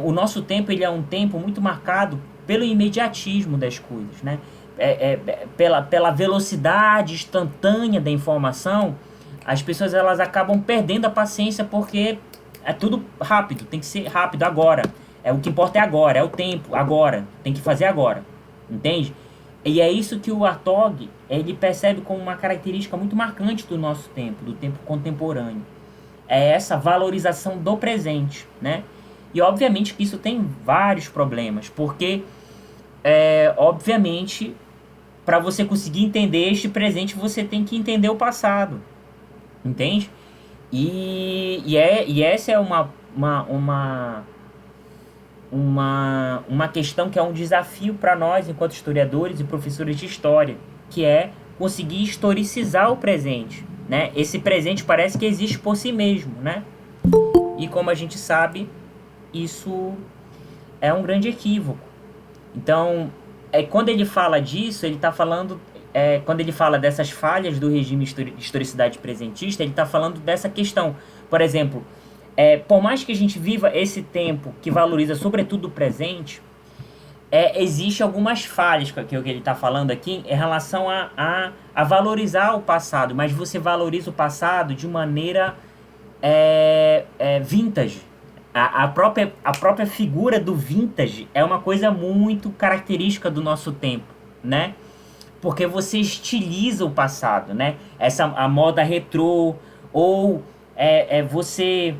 O nosso tempo, ele é um tempo muito marcado pelo imediatismo das coisas, né? Pela velocidade instantânea da informação, as pessoas elas acabam perdendo a paciência, porque é tudo rápido, tem que ser rápido agora. O que importa é agora, é o tempo, agora, tem que fazer agora, entende? E é isso que o Hartog, ele percebe como uma característica muito marcante do nosso tempo, do tempo contemporâneo. É essa valorização do presente, né? E obviamente que isso tem vários problemas, porque, obviamente, para você conseguir entender este presente, você tem que entender o passado, entende? E essa é uma questão que é um desafio para nós, enquanto historiadores e professores de história, que é conseguir historicizar o presente, né? Esse presente parece que existe por si mesmo, né? E como a gente sabe, isso é um grande equívoco. Então, quando ele fala disso, ele está falando... quando ele fala dessas falhas do regime de historicidade presentista, ele está falando dessa questão. Por exemplo, por mais que a gente viva esse tempo que valoriza sobretudo o presente, existe algumas falhas, que é o que ele está falando aqui, em relação a valorizar o passado, mas você valoriza o passado de maneira vintage. A própria figura do vintage é uma coisa muito característica do nosso tempo, né? porque você estiliza o passado, né? A moda retrô, ou você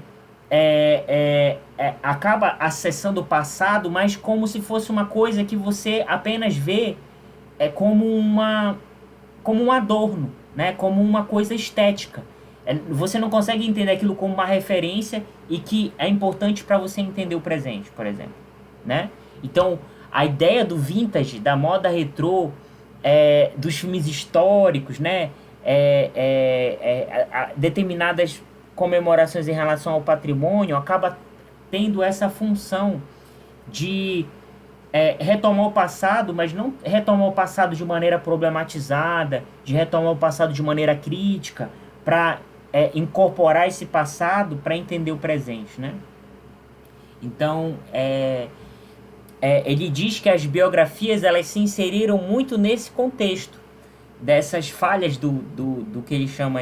acaba acessando o passado, mas como se fosse uma coisa que você apenas vê como um adorno, né? Como uma coisa estética. Você não consegue entender aquilo como uma referência e que é importante para você entender o presente, por exemplo, né? Então, a ideia do vintage, da moda retrô, dos filmes históricos, né? Determinadas comemorações em relação ao patrimônio acaba tendo essa função de retomar o passado, mas não retomar o passado de maneira problematizada, de retomar o passado de maneira crítica, para incorporar esse passado para entender o presente, né? Então, ele diz que as biografias elas se inseriram muito nesse contexto dessas falhas do que ele chama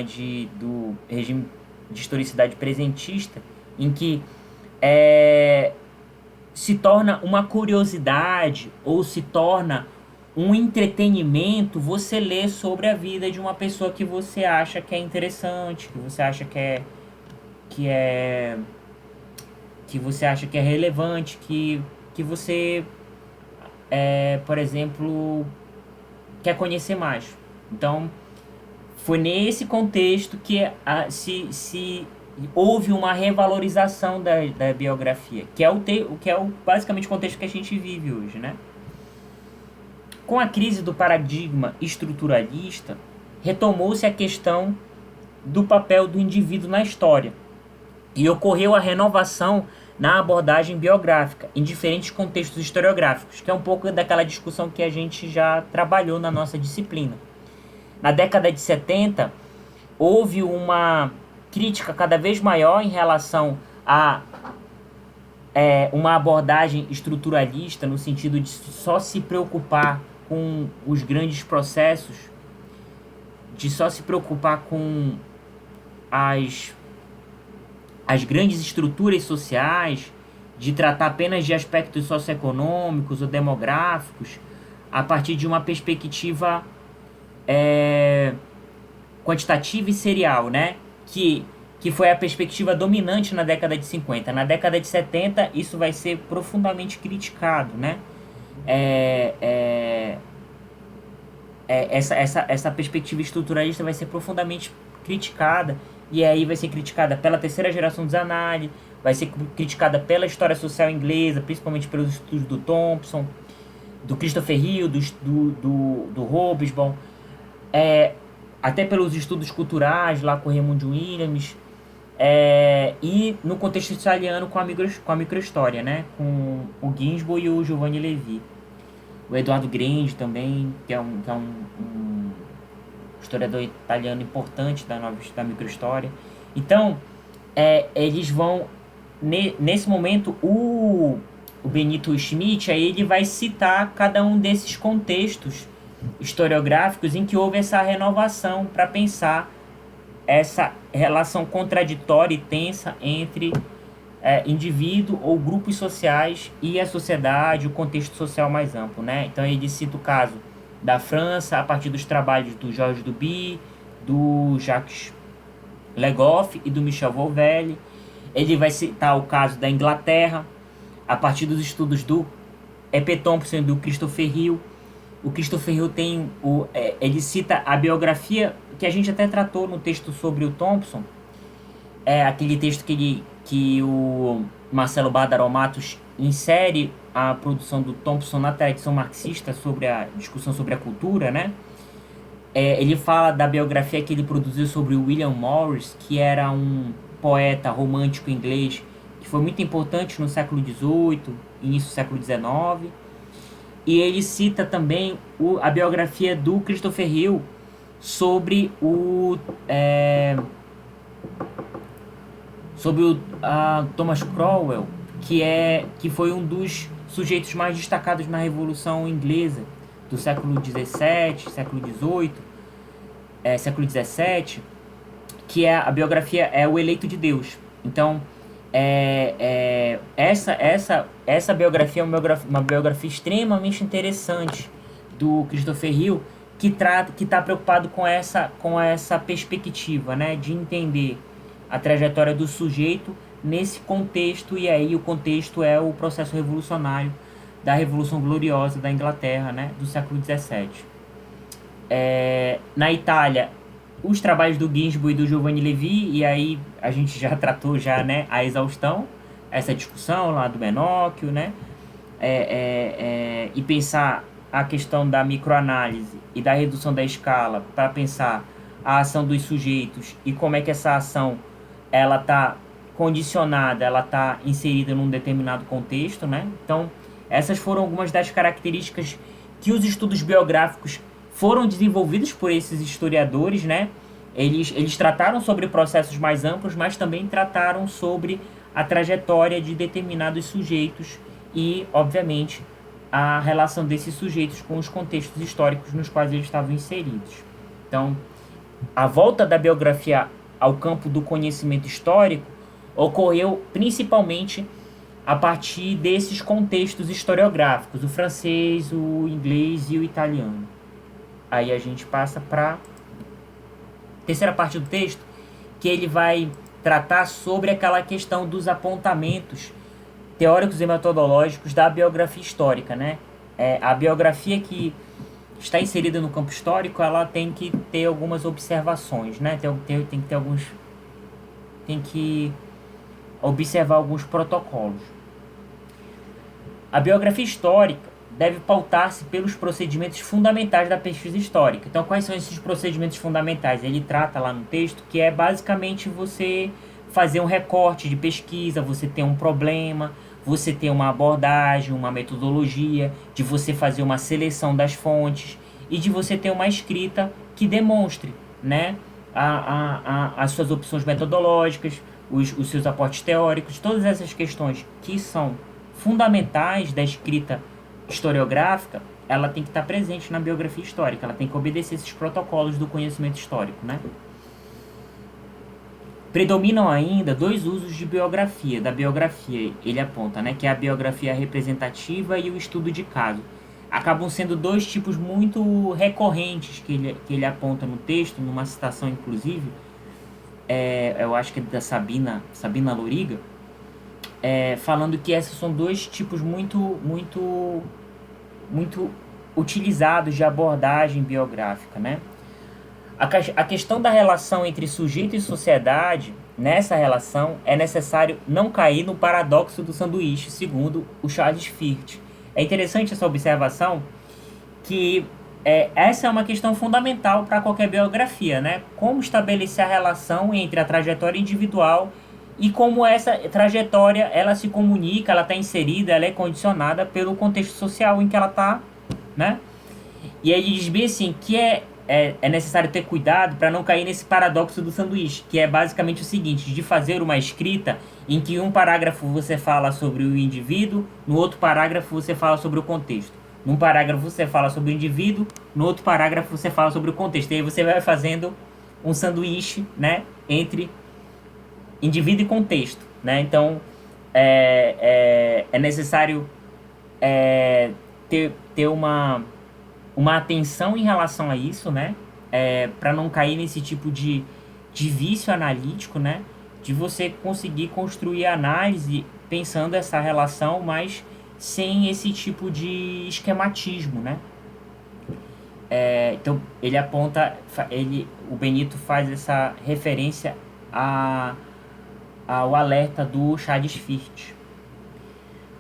do regime de historicidade presentista, em que se torna uma curiosidade ou se torna um entretenimento você ler sobre a vida de uma pessoa que você acha que é interessante, que você acha que é que você acha que é relevante, que você por exemplo, quer conhecer mais. Então, foi nesse contexto que se houve uma revalorização da biografia, que é basicamente o contexto que a gente vive hoje, né? Com a crise do paradigma estruturalista, retomou-se a questão do papel do indivíduo na história e ocorreu a renovação na abordagem biográfica em diferentes contextos historiográficos, que é um pouco daquela discussão que a gente já trabalhou na nossa disciplina. Na década de 70, houve uma crítica cada vez maior em relação a uma abordagem estruturalista, no sentido de só se preocupar com os grandes processos, de só se preocupar com as grandes estruturas sociais, de tratar apenas de aspectos socioeconômicos ou demográficos, a partir de uma perspectiva quantitativa e serial, né? Que foi a perspectiva dominante na década de 50. Na década de 70, isso vai ser profundamente criticado, né? Essa perspectiva estruturalista vai ser profundamente criticada, e aí vai ser criticada pela terceira geração dos análises, vai ser criticada pela história social inglesa, principalmente pelos estudos do Thompson, do Christopher Hill, do Hobsbawm, até pelos estudos culturais lá com Raymond Williams, e no contexto italiano com a microhistória, né? Com o Ginsburg e o Giovanni Levi. O Eduardo Grandi também, que é um historiador italiano importante da microhistória. Então, eles vão... Nesse momento, o Benito Schmidt, aí ele vai citar cada um desses contextos historiográficos em que houve essa renovação para pensar essa relação contraditória e tensa entre indivíduo ou grupos sociais e a sociedade, o contexto social mais amplo, né? Então ele cita o caso da França a partir dos trabalhos do Georges Duby, do Jacques Legoff e do Michel Volvelli. Ele vai citar o caso da Inglaterra a partir dos estudos do E.P. Thompson e do Christopher Hill. O Christopher Hill ele cita a biografia que a gente até tratou no texto sobre o Thompson, aquele texto que o Marcelo Bardaromatos insere a produção do Thompson na tradição marxista sobre a discussão sobre a cultura, né? Ele fala da biografia que ele produziu sobre o William Morris, que era um poeta romântico inglês que foi muito importante no século XVIII, início do século XIX. E ele cita também a biografia do Christopher Hill sobre o Thomas Cromwell, que foi um dos sujeitos mais destacados na Revolução Inglesa do século XVII, século XVIII, século XVII, que a biografia é O Eleito de Deus. Então, essa biografia é uma biografia extremamente interessante do Christopher Hill, que está preocupado com essa perspectiva, né, de entender a trajetória do sujeito nesse contexto, e aí o contexto é o processo revolucionário da Revolução Gloriosa da Inglaterra, né, do século XVII. Na Itália, os trabalhos do Ginsburg e do Giovanni Levi, e aí a gente já tratou já, né, a exaustão, essa discussão lá do Menocchio, né, e pensar a questão da microanálise e da redução da escala para pensar a ação dos sujeitos e como é que essa ação ela está condicionada, ela está inserida num determinado contexto, né? Então, essas foram algumas das características que os estudos biográficos foram desenvolvidos por esses historiadores, né? Eles trataram sobre processos mais amplos, mas também trataram sobre a trajetória de determinados sujeitos e, obviamente, a relação desses sujeitos com os contextos históricos nos quais eles estavam inseridos. Então, a volta da biografia ao campo do conhecimento histórico ocorreu principalmente a partir desses contextos historiográficos, o francês, o inglês e o italiano. Aí a gente passa para a terceira parte do texto, que ele vai tratar sobre aquela questão dos apontamentos teóricos e metodológicos da biografia histórica, né? A biografia que está inserida no campo histórico, ela tem que ter algumas observações, né? Tem que observar alguns protocolos. A biografia histórica deve pautar-se pelos procedimentos fundamentais da pesquisa histórica. Então, quais são esses procedimentos fundamentais? Ele trata lá no texto que é basicamente você fazer um recorte de pesquisa, você ter um problema, você ter uma abordagem, uma metodologia, de você fazer uma seleção das fontes e de você ter uma escrita que demonstre, né, as suas opções metodológicas, os seus aportes teóricos, todas essas questões que são fundamentais da escrita historiográfica, ela tem que estar presente na biografia histórica, ela tem que obedecer esses protocolos do conhecimento histórico, né? Predominam ainda dois usos de biografia, da biografia, ele aponta, né, que é a biografia representativa e o estudo de caso. Acabam sendo dois tipos muito recorrentes que ele aponta no texto, numa citação inclusive, eu acho que é da Sabina Loriga, falando que esses são dois tipos muito utilizados de abordagem biográfica, né? A questão da relação entre sujeito e sociedade, nessa relação, é necessário não cair no paradoxo do sanduíche, segundo o Charles Firt. É interessante essa observação, que essa é uma questão fundamental para qualquer biografia, né? Como estabelecer a relação entre a trajetória individual e como essa trajetória ela se comunica, ela está inserida, ela é condicionada pelo contexto social em que ela está, né? E aí ele diz bem assim, que é necessário ter cuidado para não cair nesse paradoxo do sanduíche, que é basicamente o seguinte, de fazer uma escrita em que um parágrafo você fala sobre o indivíduo, no outro parágrafo você fala sobre o contexto. Num parágrafo você fala sobre o indivíduo, no outro parágrafo você fala sobre o contexto. E aí você vai fazendo um sanduíche, né, entre indivíduo e contexto, né? Então, é necessário ter uma atenção em relação a isso, né? Para não cair nesse tipo de vício analítico, né? De você conseguir construir a análise pensando essa relação, mas sem esse tipo de esquematismo, né? Então, ele aponta, o Benito faz essa referência ao alerta do Charles Firt.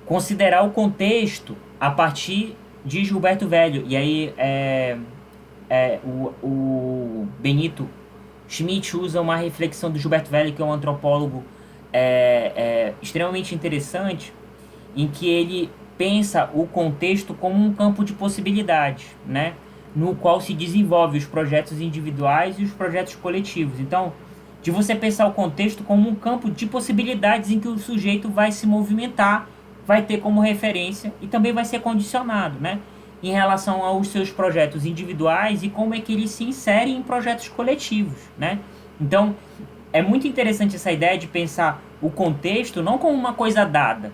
Considerar o contexto a partir de Gilberto Velho. E aí o Benito Schmidt usa uma reflexão do Gilberto Velho, que é um antropólogo extremamente interessante, em que ele pensa o contexto como um campo de possibilidades, né? No qual se desenvolvem os projetos individuais e os projetos coletivos. Então, de você pensar o contexto como um campo de possibilidades em que o sujeito vai se movimentar, vai ter como referência e também vai ser condicionado, né? Em relação aos seus projetos individuais e como é que ele se insere em projetos coletivos, né? Então, é muito interessante essa ideia de pensar o contexto não como uma coisa dada,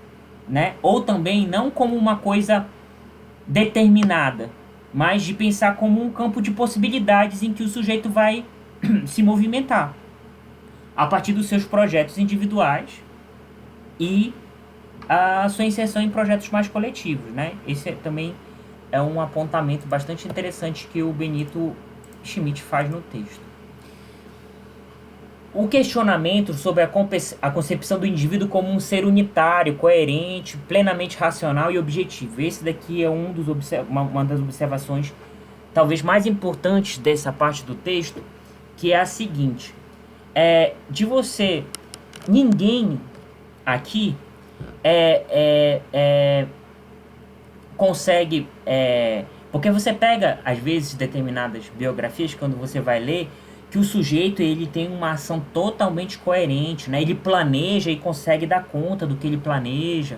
né? Ou também não como uma coisa determinada, mas de pensar como um campo de possibilidades em que o sujeito vai se movimentar a partir dos seus projetos individuais e a sua inserção em projetos mais coletivos, né? Esse também é um apontamento bastante interessante que o Benito Schmidt faz no texto. O questionamento sobre a concepção do indivíduo como um ser unitário, coerente, plenamente racional e objetivo. Esse daqui é uma das observações talvez mais importantes dessa parte do texto, que é a seguinte: ninguém aqui consegue, porque você pega às vezes determinadas biografias, quando você vai ler, que o sujeito ele tem uma ação totalmente coerente, né? Ele planeja e consegue dar conta do que ele planeja,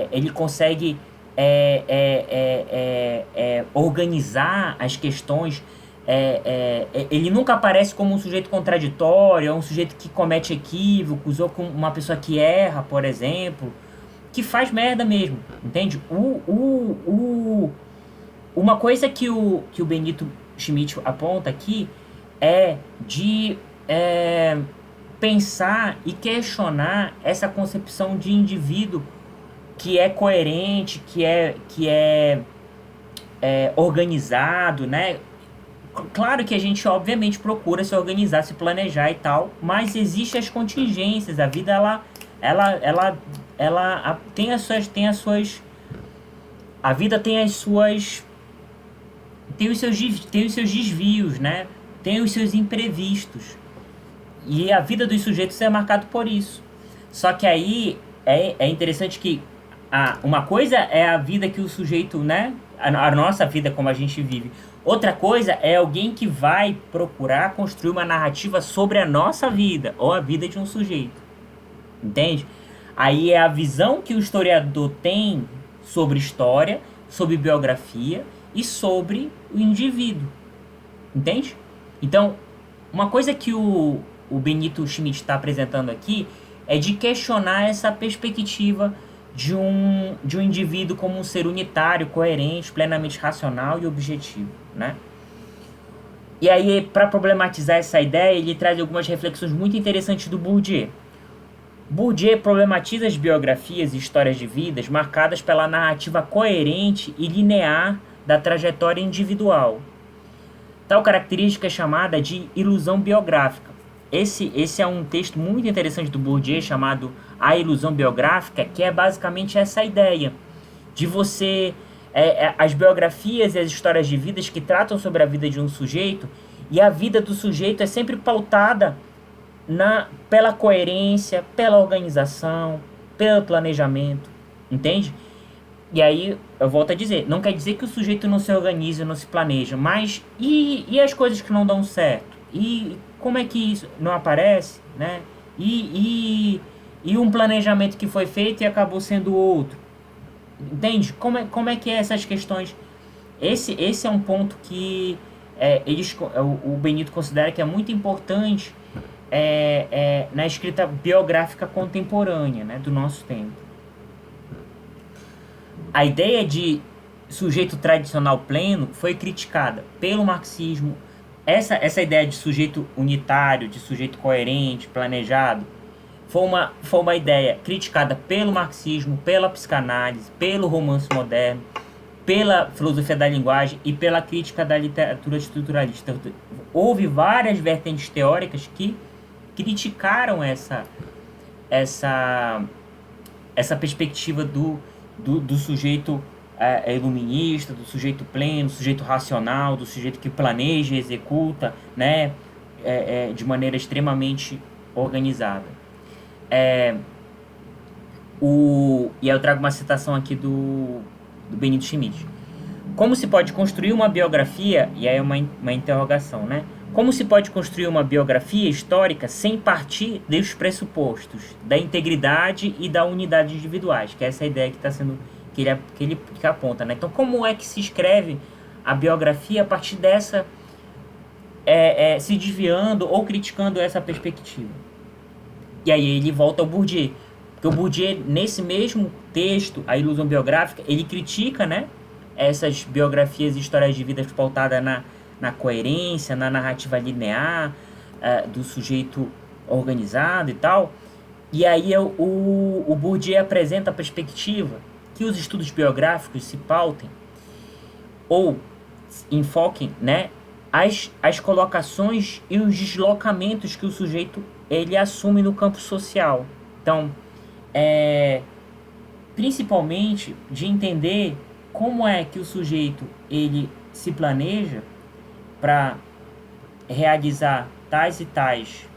ele consegue organizar as questões. Ele nunca aparece como um sujeito contraditório, um sujeito que comete equívocos, ou como uma pessoa que erra, por exemplo, que faz merda mesmo, entende? Uma coisa que o Benito Schmidt aponta aqui é de pensar e questionar essa concepção de indivíduo que é coerente, que é organizado, né? Claro que a gente obviamente procura se organizar, se planejar e tal, mas existem as contingências. A vida ela tem as suas a vida tem os seus desvios, né? Tem os seus imprevistos. E a vida dos sujeitos é marcada por isso. Só que aí é interessante que uma coisa é a vida que o sujeito, né? A nossa vida como a gente vive. Outra coisa é alguém que vai procurar construir uma narrativa sobre a nossa vida, ou a vida de um sujeito. Entende? Aí é a visão que o historiador tem sobre história, sobre biografia e sobre o indivíduo. Entende? Então, uma coisa que o Benito Schmidt está apresentando aqui é de questionar essa perspectiva de um indivíduo como um ser unitário, coerente, plenamente racional e objetivo, né? E aí, para problematizar essa ideia, ele traz algumas reflexões muito interessantes do Bourdieu. Bourdieu problematiza as biografias e histórias de vidas marcadas pela narrativa coerente e linear da trajetória individual. Tal característica é chamada de ilusão biográfica. Esse é um texto muito interessante do Bourdieu chamado A Ilusão Biográfica, que é basicamente essa ideia de você... as biografias e as histórias de vidas que tratam sobre a vida de um sujeito, e a vida do sujeito é sempre pautada pela coerência, pela organização, pelo planejamento, entende? E aí, eu volto a dizer, não quer dizer que o sujeito não se organiza, não se planeja, mas e as coisas que não dão certo? E como é que isso não aparece, né? E um planejamento que foi feito e acabou sendo outro. Entende? Como é que é essas questões? Esse é um ponto que o Benito considera que é muito importante na escrita biográfica contemporânea, né, do nosso tempo. A ideia de sujeito tradicional pleno foi criticada pelo marxismo. Essa ideia de sujeito unitário, de sujeito coerente, planejado, foi uma ideia criticada pelo marxismo, pela psicanálise, pelo romance moderno, pela filosofia da linguagem e pela crítica da literatura estruturalista. Houve várias vertentes teóricas que criticaram essa perspectiva do sujeito iluminista, do sujeito pleno, do sujeito racional, do sujeito que planeja e executa, né, de maneira extremamente organizada. E aí eu trago uma citação aqui do Benito Schmidt. Como se pode construir uma biografia, e aí é uma interrogação, né? Como se pode construir uma biografia histórica sem partir dos pressupostos da integridade e da unidade individuais, que é essa ideia que está sendo que ele aponta, né? Então, como é que se escreve a biografia a partir dessa se desviando ou criticando essa perspectiva? E aí ele volta ao Bourdieu, porque o Bourdieu, nesse mesmo texto, A Ilusão Biográfica, ele critica, né, essas biografias e histórias de vida pautadas na coerência, na narrativa linear, do sujeito organizado e tal. E aí o Bourdieu apresenta a perspectiva que os estudos biográficos se pautem ou enfoquem, né, as colocações e os deslocamentos que o sujeito ele assume no campo social. Então, principalmente de entender como é que o sujeito ele se planeja para realizar tais e tais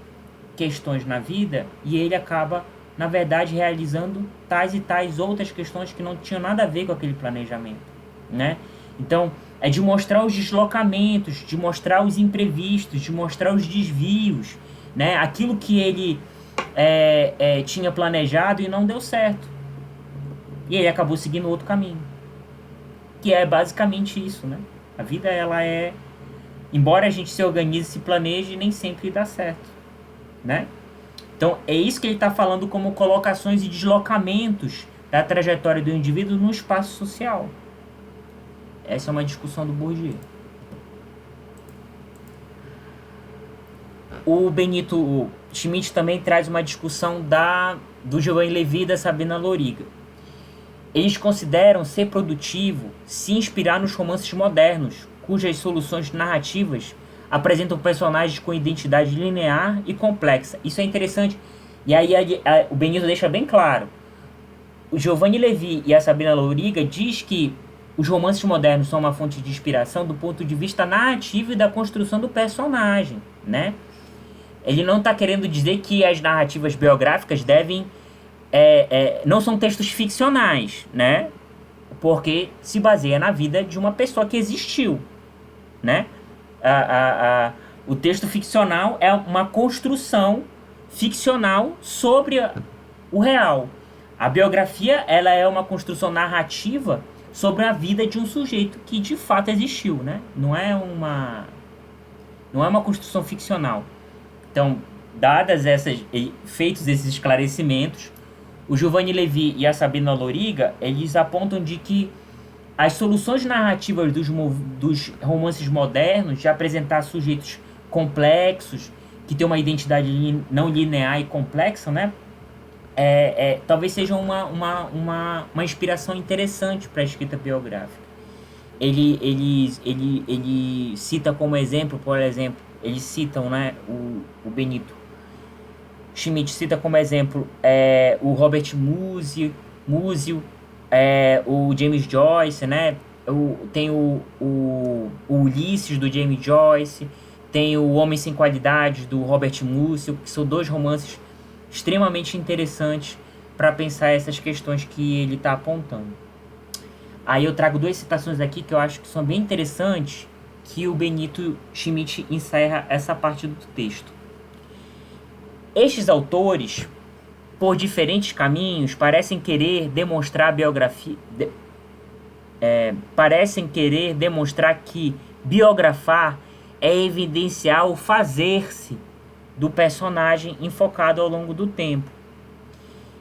questões na vida, e ele acaba, na verdade, realizando tais e tais outras questões que não tinham nada a ver com aquele planejamento, né? Então, é de mostrar os deslocamentos, de mostrar os imprevistos, de mostrar os desvios, né? Aquilo que ele tinha planejado e não deu certo. E ele acabou seguindo outro caminho. Que é basicamente isso, né? A vida, ela é... Embora a gente se organize, se planeje, nem sempre dá certo, né? Então, é isso que ele está falando como colocações e deslocamentos da trajetória do indivíduo no espaço social. Essa é uma discussão do Bourdieu. O Benito Schmidt também traz uma discussão do Giovanni Levi e da Sabina Loriga. Eles consideram ser produtivo se inspirar nos romances modernos, cujas soluções narrativas apresentam personagens com identidade linear e complexa. Isso é interessante. E aí o Benito deixa bem claro. O Giovanni Levi e a Sabina Loriga diz que os romances modernos são uma fonte de inspiração do ponto de vista narrativo e da construção do personagem, né? Ele não está querendo dizer que as narrativas biográficas devem... não são textos ficcionais, né? Porque se baseia na vida de uma pessoa que existiu, né? O texto ficcional é uma construção ficcional sobre o real. A biografia, ela é uma construção narrativa sobre a vida de um sujeito que de fato existiu, né? Não é uma construção ficcional. Então, feitos esses esclarecimentos, o Giovanni Levi e a Sabina Loriga, eles apontam de que as soluções narrativas dos romances modernos de apresentar sujeitos complexos, que têm uma identidade não linear e complexa, né? Talvez seja uma inspiração interessante para a escrita biográfica. Ele cita como exemplo, por exemplo, eles citam, né, o Benito Schmidt cita como exemplo o Robert Musil, o James Joyce, né? Tem o Ulisses, do James Joyce, tem o Homem Sem Qualidades, do Robert Musil, que são dois romances extremamente interessantes para pensar essas questões que ele está apontando. Aí eu trago duas citações aqui que eu acho que são bem interessantes, que o Benito Schmidt encerra essa parte do texto. Estes autores, por diferentes caminhos, parecem querer demonstrar que biografar é evidenciar o fazer-se do personagem enfocado ao longo do tempo,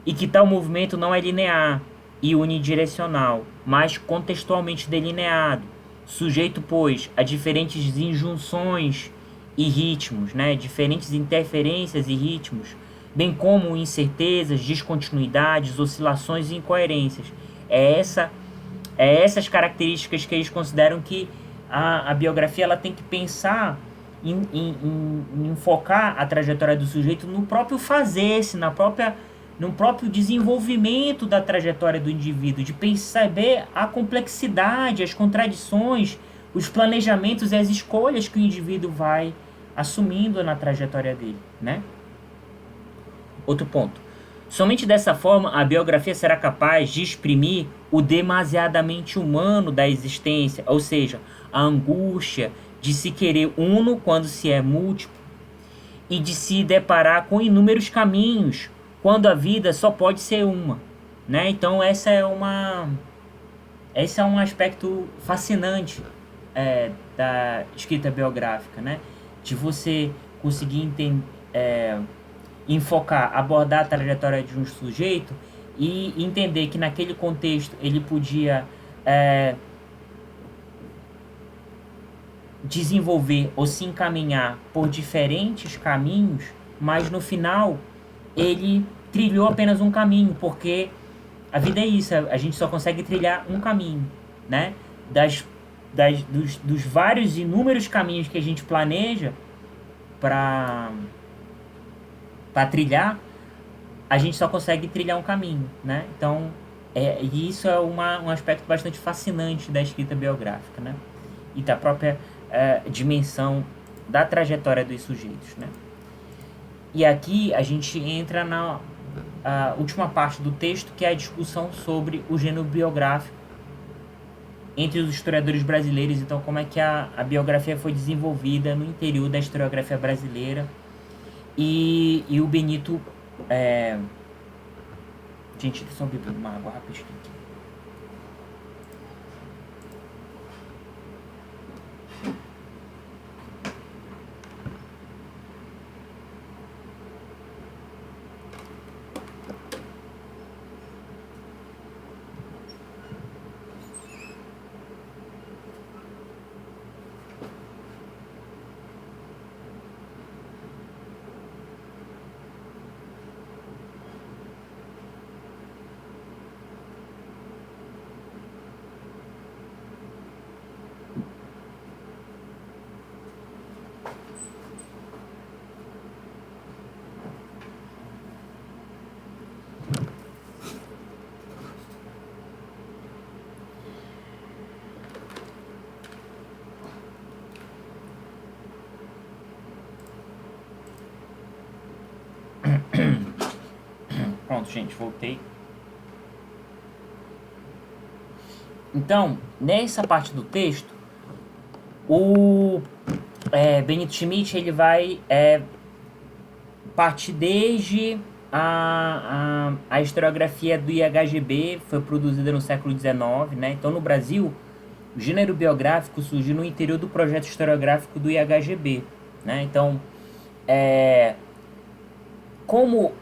e que tal movimento não é linear e unidirecional, mas contextualmente delineado, sujeito, pois, a diferentes injunções e ritmos, né? Diferentes interferências e ritmos, bem como incertezas, descontinuidades, oscilações e incoerências. Essas características que eles consideram que a biografia ela tem que pensar em focar a trajetória do sujeito no próprio fazer-se, no próprio desenvolvimento da trajetória do indivíduo, de perceber a complexidade, as contradições, os planejamentos e as escolhas que o indivíduo vai assumindo na trajetória dele, né? Outro ponto. Somente dessa forma a biografia será capaz de exprimir o demasiadamente humano da existência, ou seja, a angústia de se querer uno quando se é múltiplo e de se deparar com inúmeros caminhos quando a vida só pode ser uma, né? Então esse é um aspecto fascinante da escrita biográfica, né? De você conseguir enfocar, abordar a trajetória de um sujeito e entender que naquele contexto ele podia desenvolver ou se encaminhar por diferentes caminhos, mas no final ele trilhou apenas um caminho, porque a vida é isso, a gente só consegue trilhar um caminho, né? Dos vários inúmeros caminhos que a gente planeja para trilhar, a gente só consegue trilhar um caminho, né? Então, e isso é um aspecto bastante fascinante da escrita biográfica, né? E da própria dimensão da trajetória dos sujeitos, né? E aqui a gente entra na última parte do texto, que é a discussão sobre o gênero biográfico entre os historiadores brasileiros. Então, como é que a biografia foi desenvolvida no interior da historiografia brasileira. E o Benito... Gente, deixa eu beber uma água rapidinho aqui. Pronto, gente, voltei. Então, nessa parte do texto, o Benito Schmidt ele vai partir desde a historiografia do IHGB, foi produzida no século XIX, né? Então, no Brasil, o gênero biográfico surgiu no interior do projeto historiográfico do IHGB, né? Então, como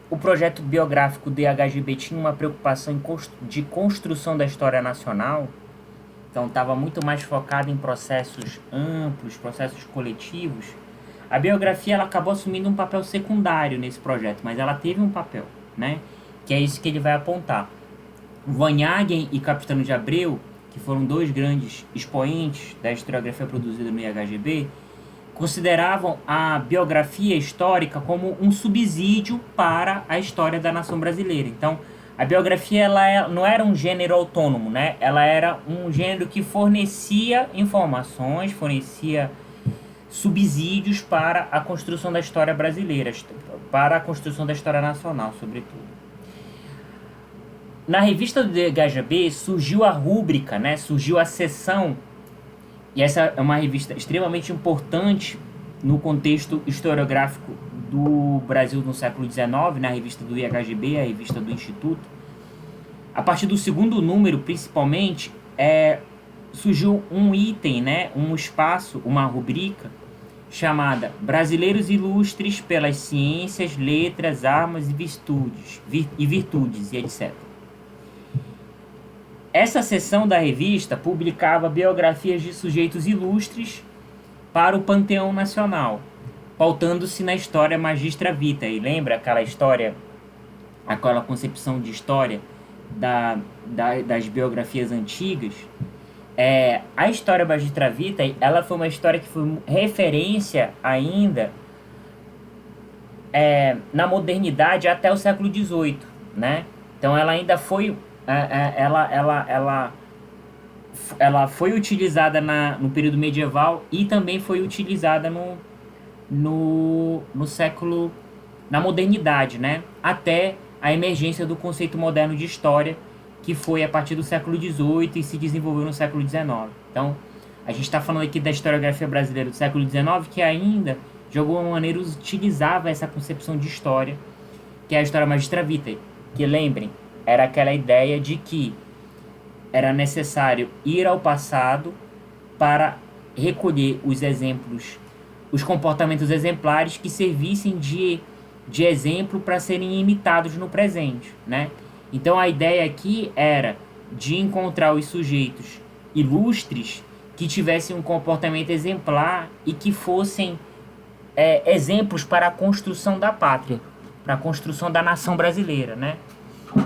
o projeto biográfico do IHGB tinha uma preocupação de construção da história nacional, então estava muito mais focado em processos amplos, processos coletivos, a biografia ela acabou assumindo um papel secundário nesse projeto, mas ela teve um papel, né? Que é isso que ele vai apontar. Vanhagen e Capistrano de Abreu, que foram dois grandes expoentes da historiografia produzida no IHGB, consideravam a biografia histórica como um subsídio para a história da nação brasileira. Então, a biografia ela não era um gênero autônomo, né? Ela era um gênero que fornecia informações, fornecia subsídios para a construção da história brasileira, para a construção da história nacional, sobretudo. Na revista do IHGB surgiu a rúbrica, né? Surgiu a seção. E essa é uma revista extremamente importante no contexto historiográfico do Brasil no século XIX, na revista do IHGB, a revista do Instituto. A partir do segundo número, principalmente, surgiu um item, né, um espaço, uma rubrica, chamada Brasileiros Ilustres pelas Ciências, Letras, Armas e Virtudes, e etc. Essa seção da revista publicava biografias de sujeitos ilustres para o panteão nacional, pautando-se na história magistra vitae. E lembra aquela história, aquela concepção de história das biografias antigas? A história magistra vitae, ela foi uma história que foi referência ainda na modernidade até o século XVIII, né? Então ela ainda foi... Ela foi utilizada no período medieval e também foi utilizada no século... na modernidade, né? Até a emergência do conceito moderno de história, que foi a partir do século XVIII e se desenvolveu no século XIX. Então, a gente está falando aqui da historiografia brasileira do século XIX, que ainda, de alguma maneira, utilizava essa concepção de história, que é a história magistra vitae. Que, lembrem, era aquela ideia de que era necessário ir ao passado para recolher os exemplos, os comportamentos exemplares que servissem de exemplo para serem imitados no presente, né? Então a ideia aqui era de encontrar os sujeitos ilustres que tivessem um comportamento exemplar e que fossem exemplos para a construção da pátria, para a construção da nação brasileira, né?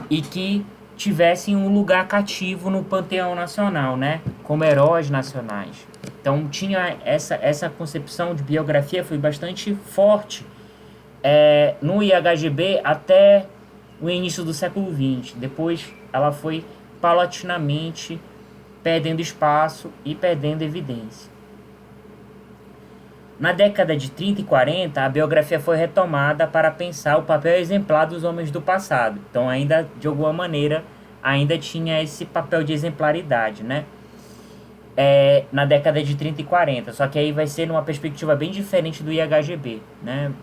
E que tivessem um lugar cativo no panteão nacional, né? Como heróis nacionais. Então tinha essa concepção de biografia, foi bastante forte no IHGB até o início do século XX. Depois ela foi paulatinamente perdendo espaço e perdendo evidência. Na década de 30 e 40, a biografia foi retomada para pensar o papel exemplar dos homens do passado. Então ainda, de alguma maneira, ainda tinha esse papel de exemplaridade, né? Na década de 30 e 40, só que aí vai ser numa perspectiva bem diferente do IHGB, né?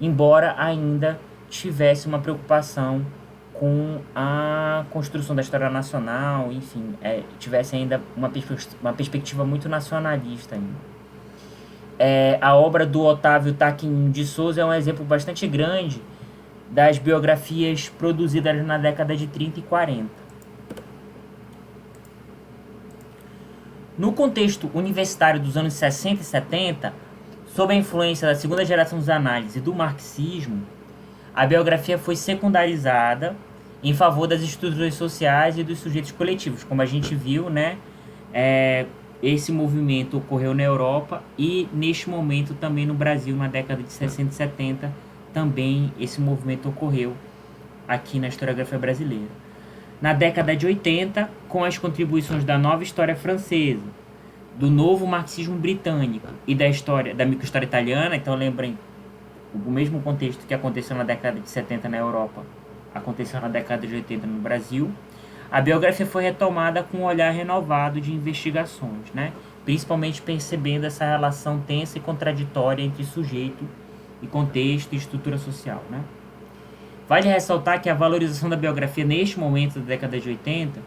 Embora ainda tivesse uma preocupação com a construção da história nacional, enfim, tivesse ainda uma perspectiva muito nacionalista ainda. A obra do Otávio Taquin de Souza é um exemplo bastante grande das biografias produzidas na década de 30 e 40. No contexto universitário dos anos 60 e 70, sob a influência da segunda geração dos análises e do marxismo, a biografia foi secundarizada em favor das estruturas sociais e dos sujeitos coletivos. Como a gente viu, né? Esse movimento ocorreu na Europa e, neste momento, também no Brasil, na década de 60 e 70, também esse movimento ocorreu aqui na historiografia brasileira. Na década de 80, com as contribuições da nova história francesa, do novo marxismo britânico e da microhistória italiana, então lembrem, o mesmo contexto que aconteceu na década de 70 na Europa, aconteceu na década de 80 no Brasil, a biografia foi retomada com um olhar renovado de investigações, né? Principalmente percebendo essa relação tensa e contraditória entre sujeito e contexto e estrutura social, né? Vale ressaltar que a valorização da biografia neste momento da década de 80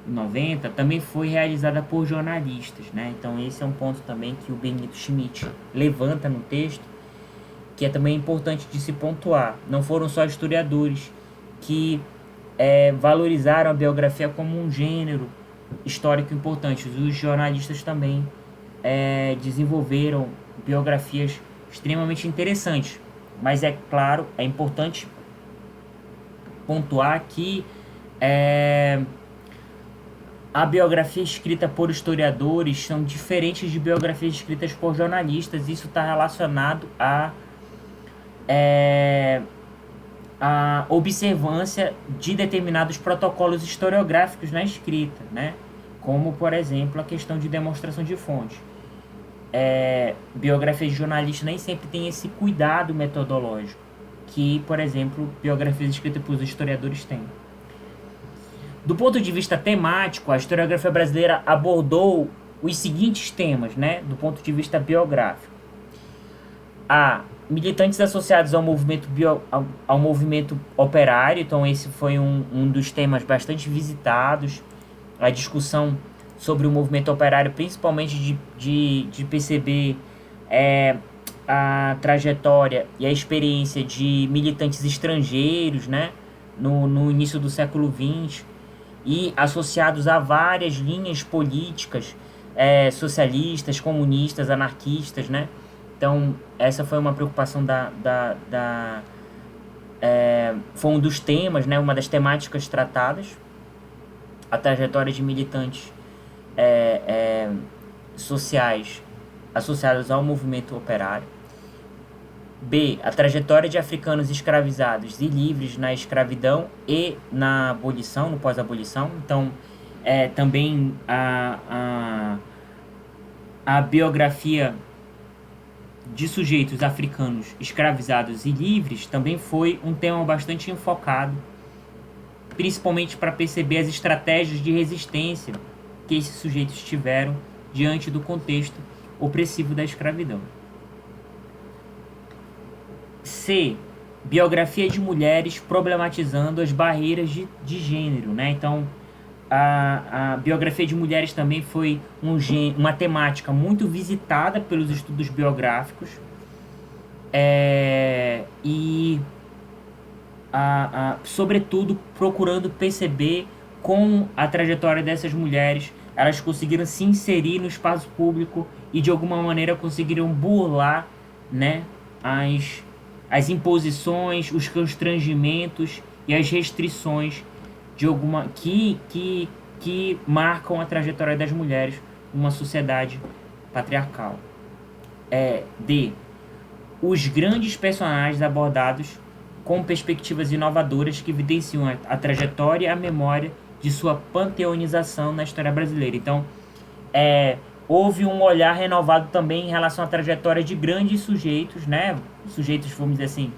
e 90 também foi realizada por jornalistas, né? Então esse é um ponto também que o Benito Schmidt levanta no texto, que é também importante de se pontuar. Não foram só historiadores que valorizaram a biografia como um gênero histórico importante. Os jornalistas também desenvolveram biografias extremamente interessantes. Mas é claro, é importante pontuar que a biografia escrita por historiadores são diferentes de biografias escritas por jornalistas. Isso está relacionado a observância de determinados protocolos historiográficos na escrita, né? Como, por exemplo, a questão de demonstração de fonte. Biografias de jornalistas nem sempre têm esse cuidado metodológico que, por exemplo, biografias escritas por historiadores têm. Do ponto de vista temático, a historiografia brasileira abordou os seguintes temas, né? Do ponto de vista biográfico. Militantes associados ao movimento operário, então esse foi um dos temas bastante visitados, a discussão sobre o movimento operário, principalmente de perceber a trajetória e a experiência de militantes estrangeiros, né, no início do século XX, e associados a várias linhas políticas, socialistas, comunistas, anarquistas, né. Então, essa foi uma preocupação foi um dos temas, né, uma das temáticas tratadas, a trajetória de militantes sociais associados ao movimento operário. B, a trajetória de africanos escravizados e livres na escravidão e na abolição, no pós-abolição. Então, também a biografia de sujeitos africanos escravizados e livres também foi um tema bastante enfocado, principalmente para perceber as estratégias de resistência que esses sujeitos tiveram diante do contexto opressivo da escravidão. C, biografia de mulheres problematizando as barreiras de gênero, né? Então, a biografia de mulheres também foi uma temática muito visitada pelos estudos biográficos, e sobretudo procurando perceber como a trajetória dessas mulheres elas conseguiram se inserir no espaço público e de alguma maneira conseguiram burlar, né, as imposições, os constrangimentos e as restrições de alguma que marcam a trajetória das mulheres numa sociedade patriarcal. D. Os grandes personagens abordados com perspectivas inovadoras que evidenciam a trajetória e a memória de sua panteonização na história brasileira. Então, houve um olhar renovado também em relação à trajetória de grandes sujeitos, né? Sujeitos, vamos dizer assim,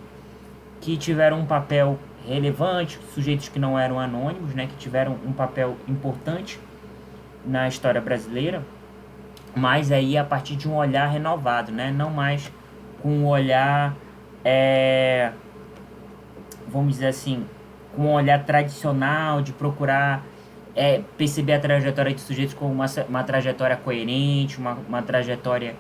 que tiveram um papel relevante, sujeitos que não eram anônimos, né? Que tiveram um papel importante na história brasileira, mas aí a partir de um olhar renovado, né? Não mais com um olhar, vamos dizer assim, com um olhar tradicional de procurar perceber a trajetória de sujeitos como uma trajetória coerente, uma trajetória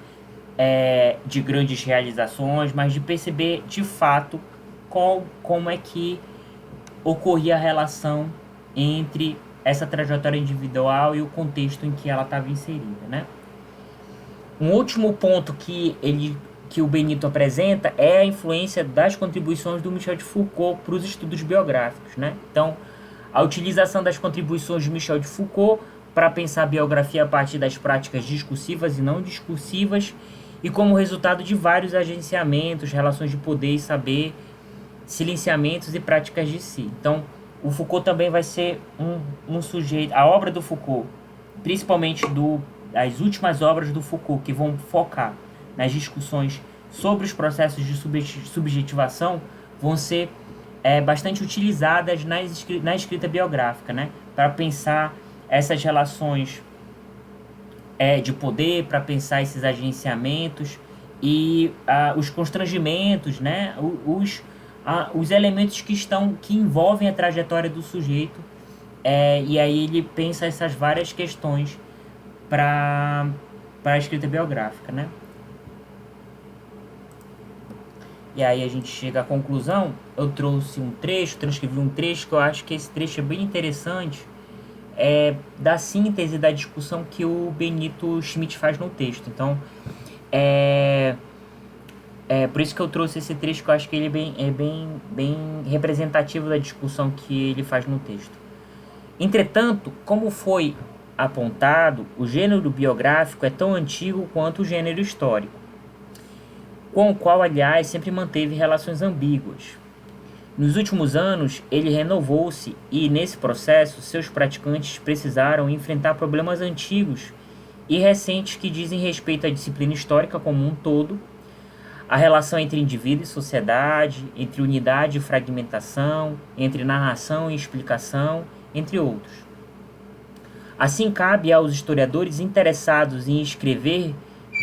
de grandes realizações, mas de perceber de fato como é que ocorria a relação entre essa trajetória individual e o contexto em que ela estava inserida, né? Um último ponto que o Benito apresenta é a influência das contribuições do Michel de Foucault para os estudos biográficos, né? Então, a utilização das contribuições de Michel de Foucault para pensar a biografia a partir das práticas discursivas e não discursivas e como resultado de vários agenciamentos, relações de poder e saber, silenciamentos e práticas de si. Então, o Foucault também vai ser um sujeito... A obra do Foucault, principalmente as últimas obras do Foucault, que vão focar nas discussões sobre os processos de subjetivação, vão ser bastante utilizadas na escrita biográfica, né? Para pensar essas relações de poder, para pensar esses agenciamentos e os constrangimentos, né? Os elementos que envolvem a trajetória do sujeito, e aí ele pensa essas várias questões para a escrita biográfica, né? E aí a gente chega à conclusão. Eu trouxe transcrevi um trecho, que eu acho que esse trecho é bem interessante, da síntese da discussão que o Benito Schmidt faz no texto. Então, por isso que eu trouxe esse trecho, que eu acho que ele é bem representativo da discussão que ele faz no texto. Entretanto, como foi apontado, o gênero biográfico é tão antigo quanto o gênero histórico, com o qual, aliás, sempre manteve relações ambíguas. Nos últimos anos, ele renovou-se e, nesse processo, seus praticantes precisaram enfrentar problemas antigos e recentes que dizem respeito à disciplina histórica como um todo, a relação entre indivíduo e sociedade, entre unidade e fragmentação, entre narração e explicação, entre outros. Assim, cabe aos historiadores interessados em escrever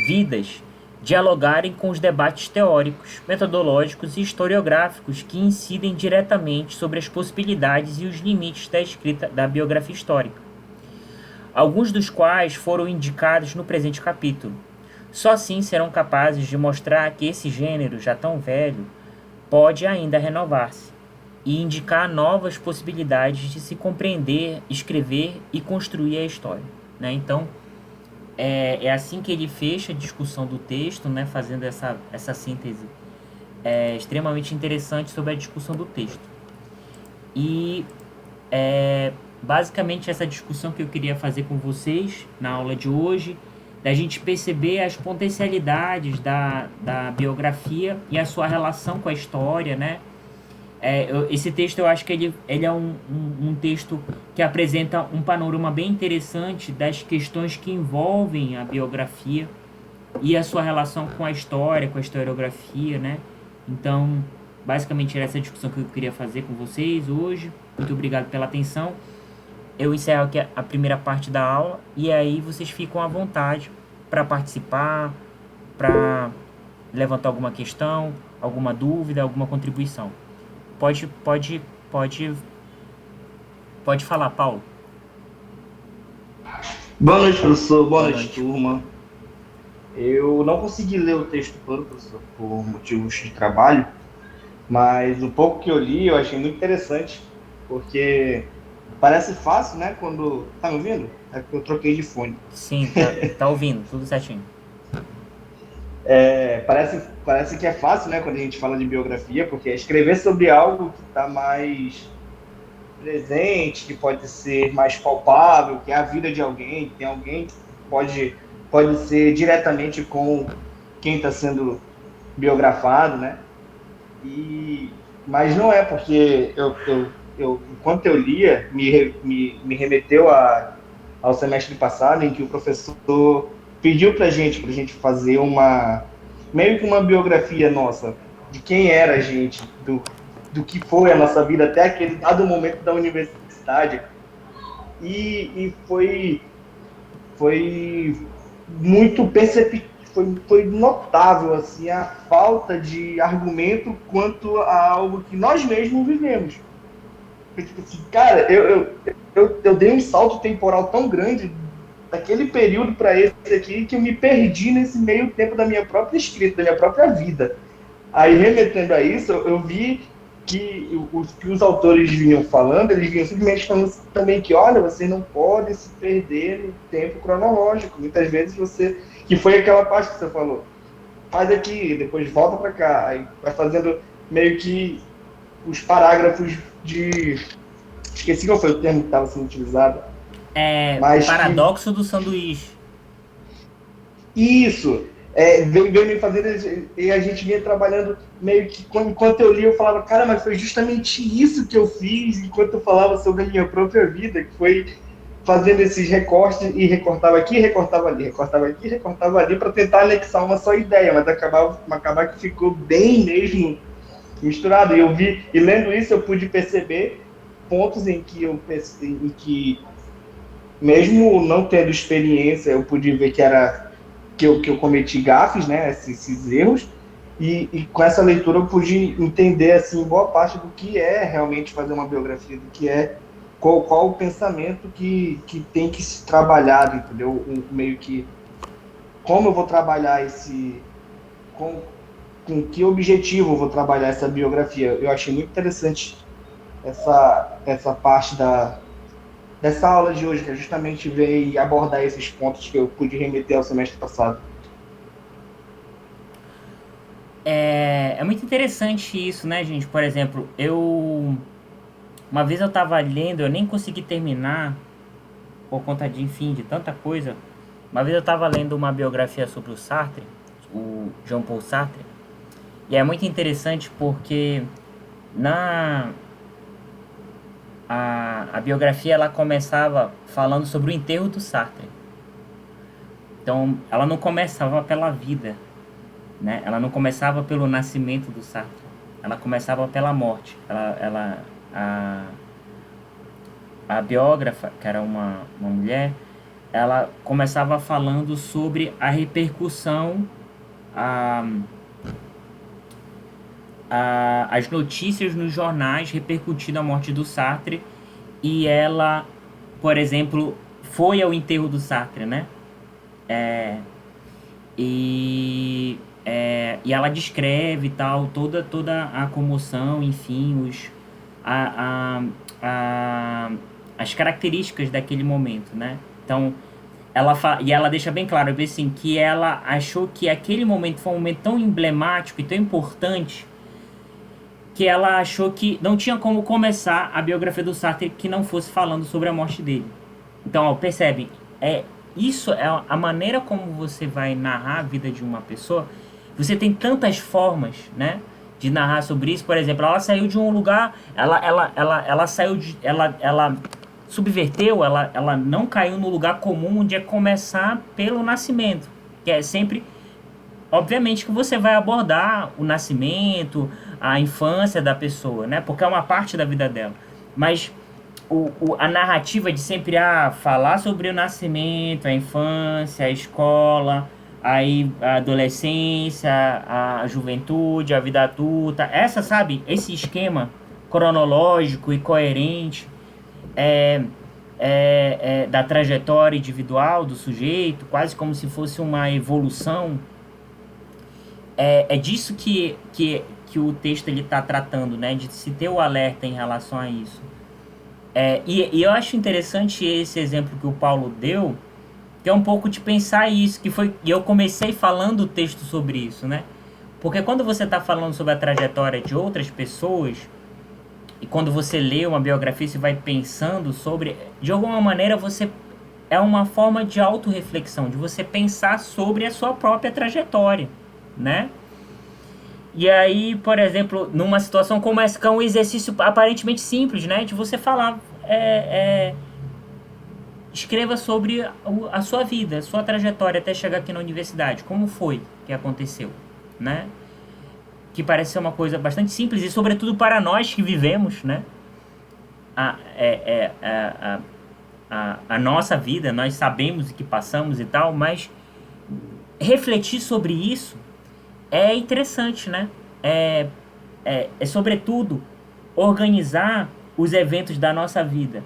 vidas dialogarem com os debates teóricos, metodológicos e historiográficos que incidem diretamente sobre as possibilidades e os limites da escrita da biografia histórica, alguns dos quais foram indicados no presente capítulo. Só assim serão capazes de mostrar que esse gênero, já tão velho, pode ainda renovar-se e indicar novas possibilidades de se compreender, escrever e construir a história, né? Então, é assim que ele fecha a discussão do texto, né, fazendo essa síntese extremamente interessante sobre a discussão do texto. E basicamente essa discussão que eu queria fazer com vocês na aula de hoje, da gente perceber as potencialidades da biografia e a sua relação com a história, né? Esse texto, eu acho que ele é um texto que apresenta um panorama bem interessante das questões que envolvem a biografia e a sua relação com a história, com a historiografia, né? Então, basicamente era essa discussão que eu queria fazer com vocês hoje. Muito obrigado pela atenção. Eu encerro aqui a primeira parte da aula e aí vocês ficam à vontade para participar, para levantar alguma questão, alguma dúvida, alguma contribuição. Pode falar, Paulo. Boa noite, professor. Boa noite, turma. Eu não consegui ler o texto todo, professor, por motivos de trabalho, mas o pouco que eu li eu achei muito interessante, porque Parece fácil, né? Quando. Tá me ouvindo? É porque eu troquei de fone. Sim, tá ouvindo, tudo certinho. Parece que é fácil, né? Quando a gente fala de biografia, porque é escrever sobre algo que está mais presente, que pode ser mais palpável, que é a vida de alguém, que tem alguém que pode ser diretamente com quem está sendo biografado, né? Mas não é, porque enquanto eu lia, me remeteu ao semestre passado, em que o professor pediu para gente fazer meio que uma biografia nossa, de quem era a gente, do que foi a nossa vida até aquele dado momento da universidade. E foi muito perceptível, foi notável assim, a falta de argumento quanto a algo que nós mesmos vivemos. Porque, tipo assim, cara, eu dei um salto temporal tão grande daquele período para esse aqui que eu me perdi nesse meio tempo da minha própria escrita, da minha própria vida. Aí, remetendo a isso, eu vi que os autores vinham falando, eles vinham simplesmente falando também que, olha, você não pode se perder no tempo cronológico. Muitas vezes você... Que foi aquela parte que você falou. Faz aqui, depois volta para cá. Aí vai fazendo meio que os parágrafos de... Esqueci qual foi o termo que estava sendo utilizado. É o Mas que paradoxo do sanduíche. isso, veio me fazendo, e a gente vinha trabalhando meio que, enquanto eu li, eu falava, cara, mas foi justamente isso que eu fiz, enquanto eu falava sobre a minha própria vida, que foi fazendo esses recortes, e recortava aqui, recortava ali, recortava aqui, recortava ali, para tentar anexar uma só ideia, mas acabar que ficou bem mesmo misturado, e lendo isso eu pude perceber pontos em que mesmo não tendo experiência, eu pude ver que eu cometi gafes, né, esses erros, e com essa leitura eu pude entender assim boa parte do que é realmente fazer uma biografia, do que é qual o pensamento que tem que se trabalhar, entendeu? Meio que como eu vou trabalhar com que objetivo eu vou trabalhar essa biografia. Eu achei muito interessante essa parte dessa aula de hoje, que é justamente ver e abordar esses pontos que eu pude remeter ao semestre passado. É muito interessante isso, né, gente? Por exemplo, uma vez eu tava lendo, eu nem consegui terminar, por conta de, enfim, de tanta coisa. Uma vez eu tava lendo uma biografia sobre o Sartre, o Jean Paul Sartre, e é muito interessante porque na a biografia ela começava falando sobre o enterro do Sartre. Então, ela não começava pela vida, né? Ela não começava pelo nascimento do Sartre. Ela começava pela morte. A biógrafa, que era uma mulher, ela começava falando sobre a repercussão, a, as notícias nos jornais repercutindo a morte do Sartre, e ela, por exemplo, foi ao enterro do Sartre, né? E ela descreve tal toda a comoção, enfim, as características daquele momento, né? Então, e ela deixa bem claro, assim, que ela achou que aquele momento foi um momento tão emblemático e tão importante que ela achou que não tinha como começar a biografia do Sartre que não fosse falando sobre a morte dele. Então, ó, percebe, isso é a maneira como você vai narrar a vida de uma pessoa. Você tem tantas formas, né, de narrar sobre isso. Por exemplo, ela saiu de um lugar, ela saiu de, ela subverteu, ela não caiu no lugar comum de começar pelo nascimento, que é sempre, obviamente, que você vai abordar o nascimento, a infância da pessoa, né, porque é uma parte da vida dela. Mas a narrativa de sempre falar sobre o nascimento, a infância, a escola, aí a adolescência, a juventude, a vida adulta, sabe, esse esquema cronológico e coerente da trajetória individual do sujeito, quase como se fosse uma evolução, é disso que o texto ele está tratando, né, de se ter o alerta em relação a isso. E eu acho interessante esse exemplo que o Paulo deu, que é um pouco de pensar isso, e eu comecei falando o texto sobre isso, né? Porque quando você está falando sobre a trajetória de outras pessoas, e quando você lê uma biografia, você vai pensando sobre, de alguma maneira você é uma forma de autorreflexão, de você pensar sobre a sua própria trajetória, né? E aí, por exemplo, numa situação como essa, que é um exercício aparentemente simples, né? De você falar, escreva sobre a sua vida, a sua trajetória até chegar aqui na universidade. Como foi que aconteceu, né? Que parece ser uma coisa bastante simples e, sobretudo, para nós que vivemos, né? A, é, é, a nossa vida, nós sabemos o que passamos e tal, mas refletir sobre isso é interessante, né? Sobretudo, organizar os eventos da nossa vida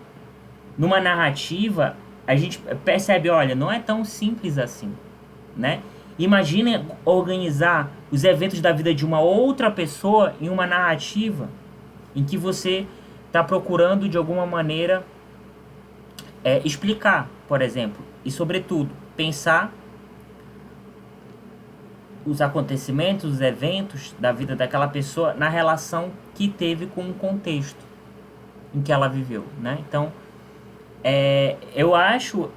numa narrativa. A gente percebe, olha, não é tão simples assim, né? Imagina organizar os eventos da vida de uma outra pessoa em uma narrativa em que você está procurando, de alguma maneira, explicar, por exemplo, e, sobretudo, pensar os acontecimentos, os eventos da vida daquela pessoa na relação que teve com o contexto em que ela viveu, né? Então, eu acho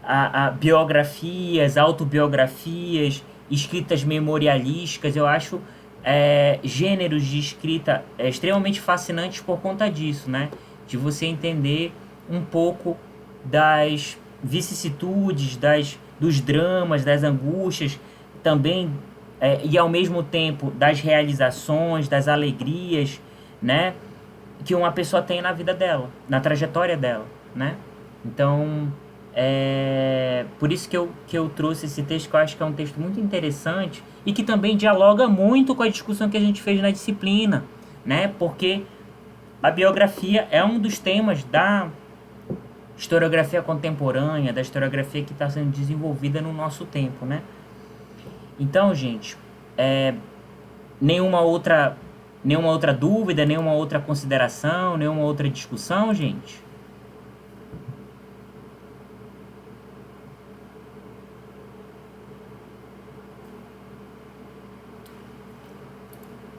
a biografias, autobiografias, escritas memorialísticas, eu acho gêneros de escrita extremamente fascinantes por conta disso, né? De você entender um pouco das vicissitudes, dos dramas, das angústias, também, e ao mesmo tempo das realizações, das alegrias, né? Que uma pessoa tem na vida dela, na trajetória dela, né? Então, por isso que eu trouxe esse texto, que eu acho que é um texto muito interessante e que também dialoga muito com a discussão que a gente fez na disciplina, né? Porque a biografia é um dos temas da historiografia contemporânea, da historiografia que está sendo desenvolvida no nosso tempo, né? Então, gente, nenhuma outra dúvida, nenhuma outra consideração, nenhuma outra discussão, gente?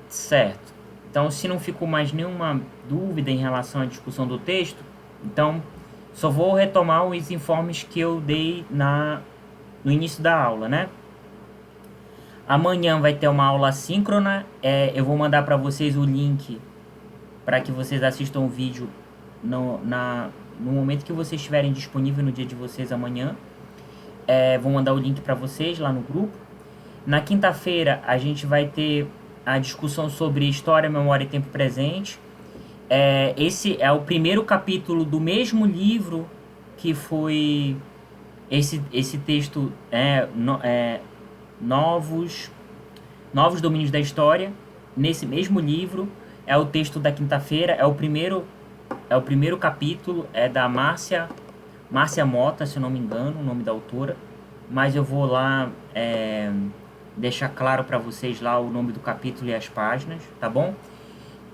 Certo. Então, se não ficou mais nenhuma dúvida em relação à discussão do texto, então só vou retomar os informes que eu dei no início da aula, né? Amanhã vai ter uma aula síncrona. Eu vou mandar para vocês o link para que vocês assistam o vídeo no momento que vocês estiverem disponível no dia de vocês amanhã. Vou mandar o link para vocês lá no grupo. Na quinta-feira a gente vai ter a discussão sobre história, memória e tempo presente. Esse é o primeiro capítulo do mesmo livro que foi esse texto, Novos Domínios da História. Nesse mesmo livro é o texto da quinta-feira, é o primeiro capítulo, é da Márcia Mota, se eu não me engano, o nome da autora, mas eu vou lá deixar claro para vocês lá o nome do capítulo e as páginas, tá bom?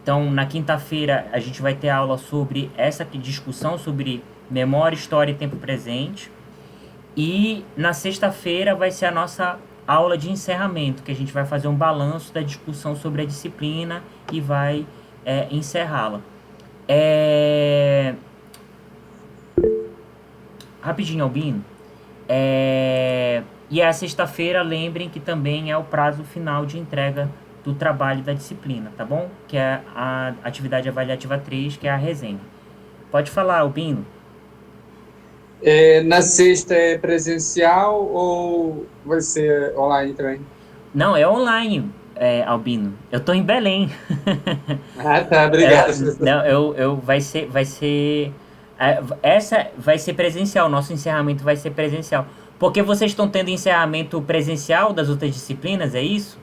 Então, na quinta-feira a gente vai ter aula sobre essa discussão sobre memória, história e tempo presente. E na sexta-feira vai ser a nossa aula de encerramento, que a gente vai fazer um balanço da discussão sobre a disciplina e vai encerrá-la. Rapidinho, Albino. E a sexta-feira, lembrem que também é o prazo final de entrega do trabalho da disciplina, tá bom? Que é a atividade avaliativa 3, que é a resenha. Pode falar, Albino. Na sexta é presencial ou vai ser online também? Não, é online, Albino. Eu tô em Belém. Ah, tá, obrigado. Essa vai ser presencial, nosso encerramento vai ser presencial. Porque vocês estão tendo encerramento presencial das outras disciplinas, é isso?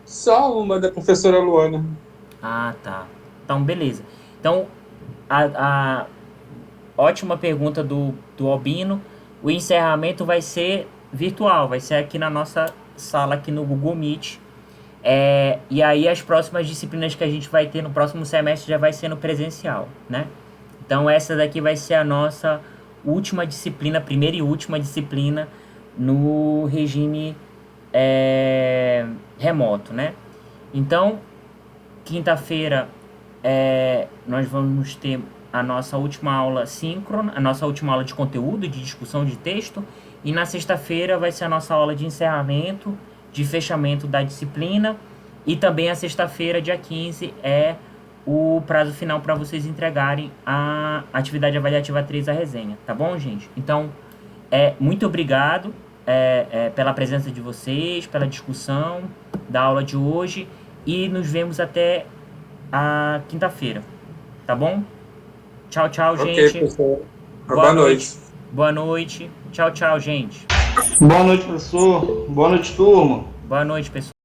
Só uma da professora Luana. Ah, tá. Então, beleza. Então, a ótima pergunta do Albino. O encerramento vai ser virtual, vai ser aqui na nossa sala, aqui no Google Meet. E aí as próximas disciplinas que a gente vai ter no próximo semestre já vai ser no presencial, né? Então essa daqui vai ser a nossa última disciplina, primeira e última disciplina no regime remoto, né? Então, quinta-feira nós vamos ter a nossa última aula síncrona, a nossa última aula de conteúdo, de discussão de texto, e na sexta-feira vai ser a nossa aula de encerramento, de fechamento da disciplina, e também a sexta-feira, dia 15, é o prazo final para vocês entregarem a atividade avaliativa 3, a resenha, tá bom, gente? Então, muito obrigado pela presença de vocês, pela discussão da aula de hoje, e nos vemos até a quinta-feira, tá bom? Tchau, tchau, gente. Ok, professor. Boa noite. Boa noite. Tchau, tchau, gente. Boa noite, professor. Boa noite, turma. Boa noite, pessoal.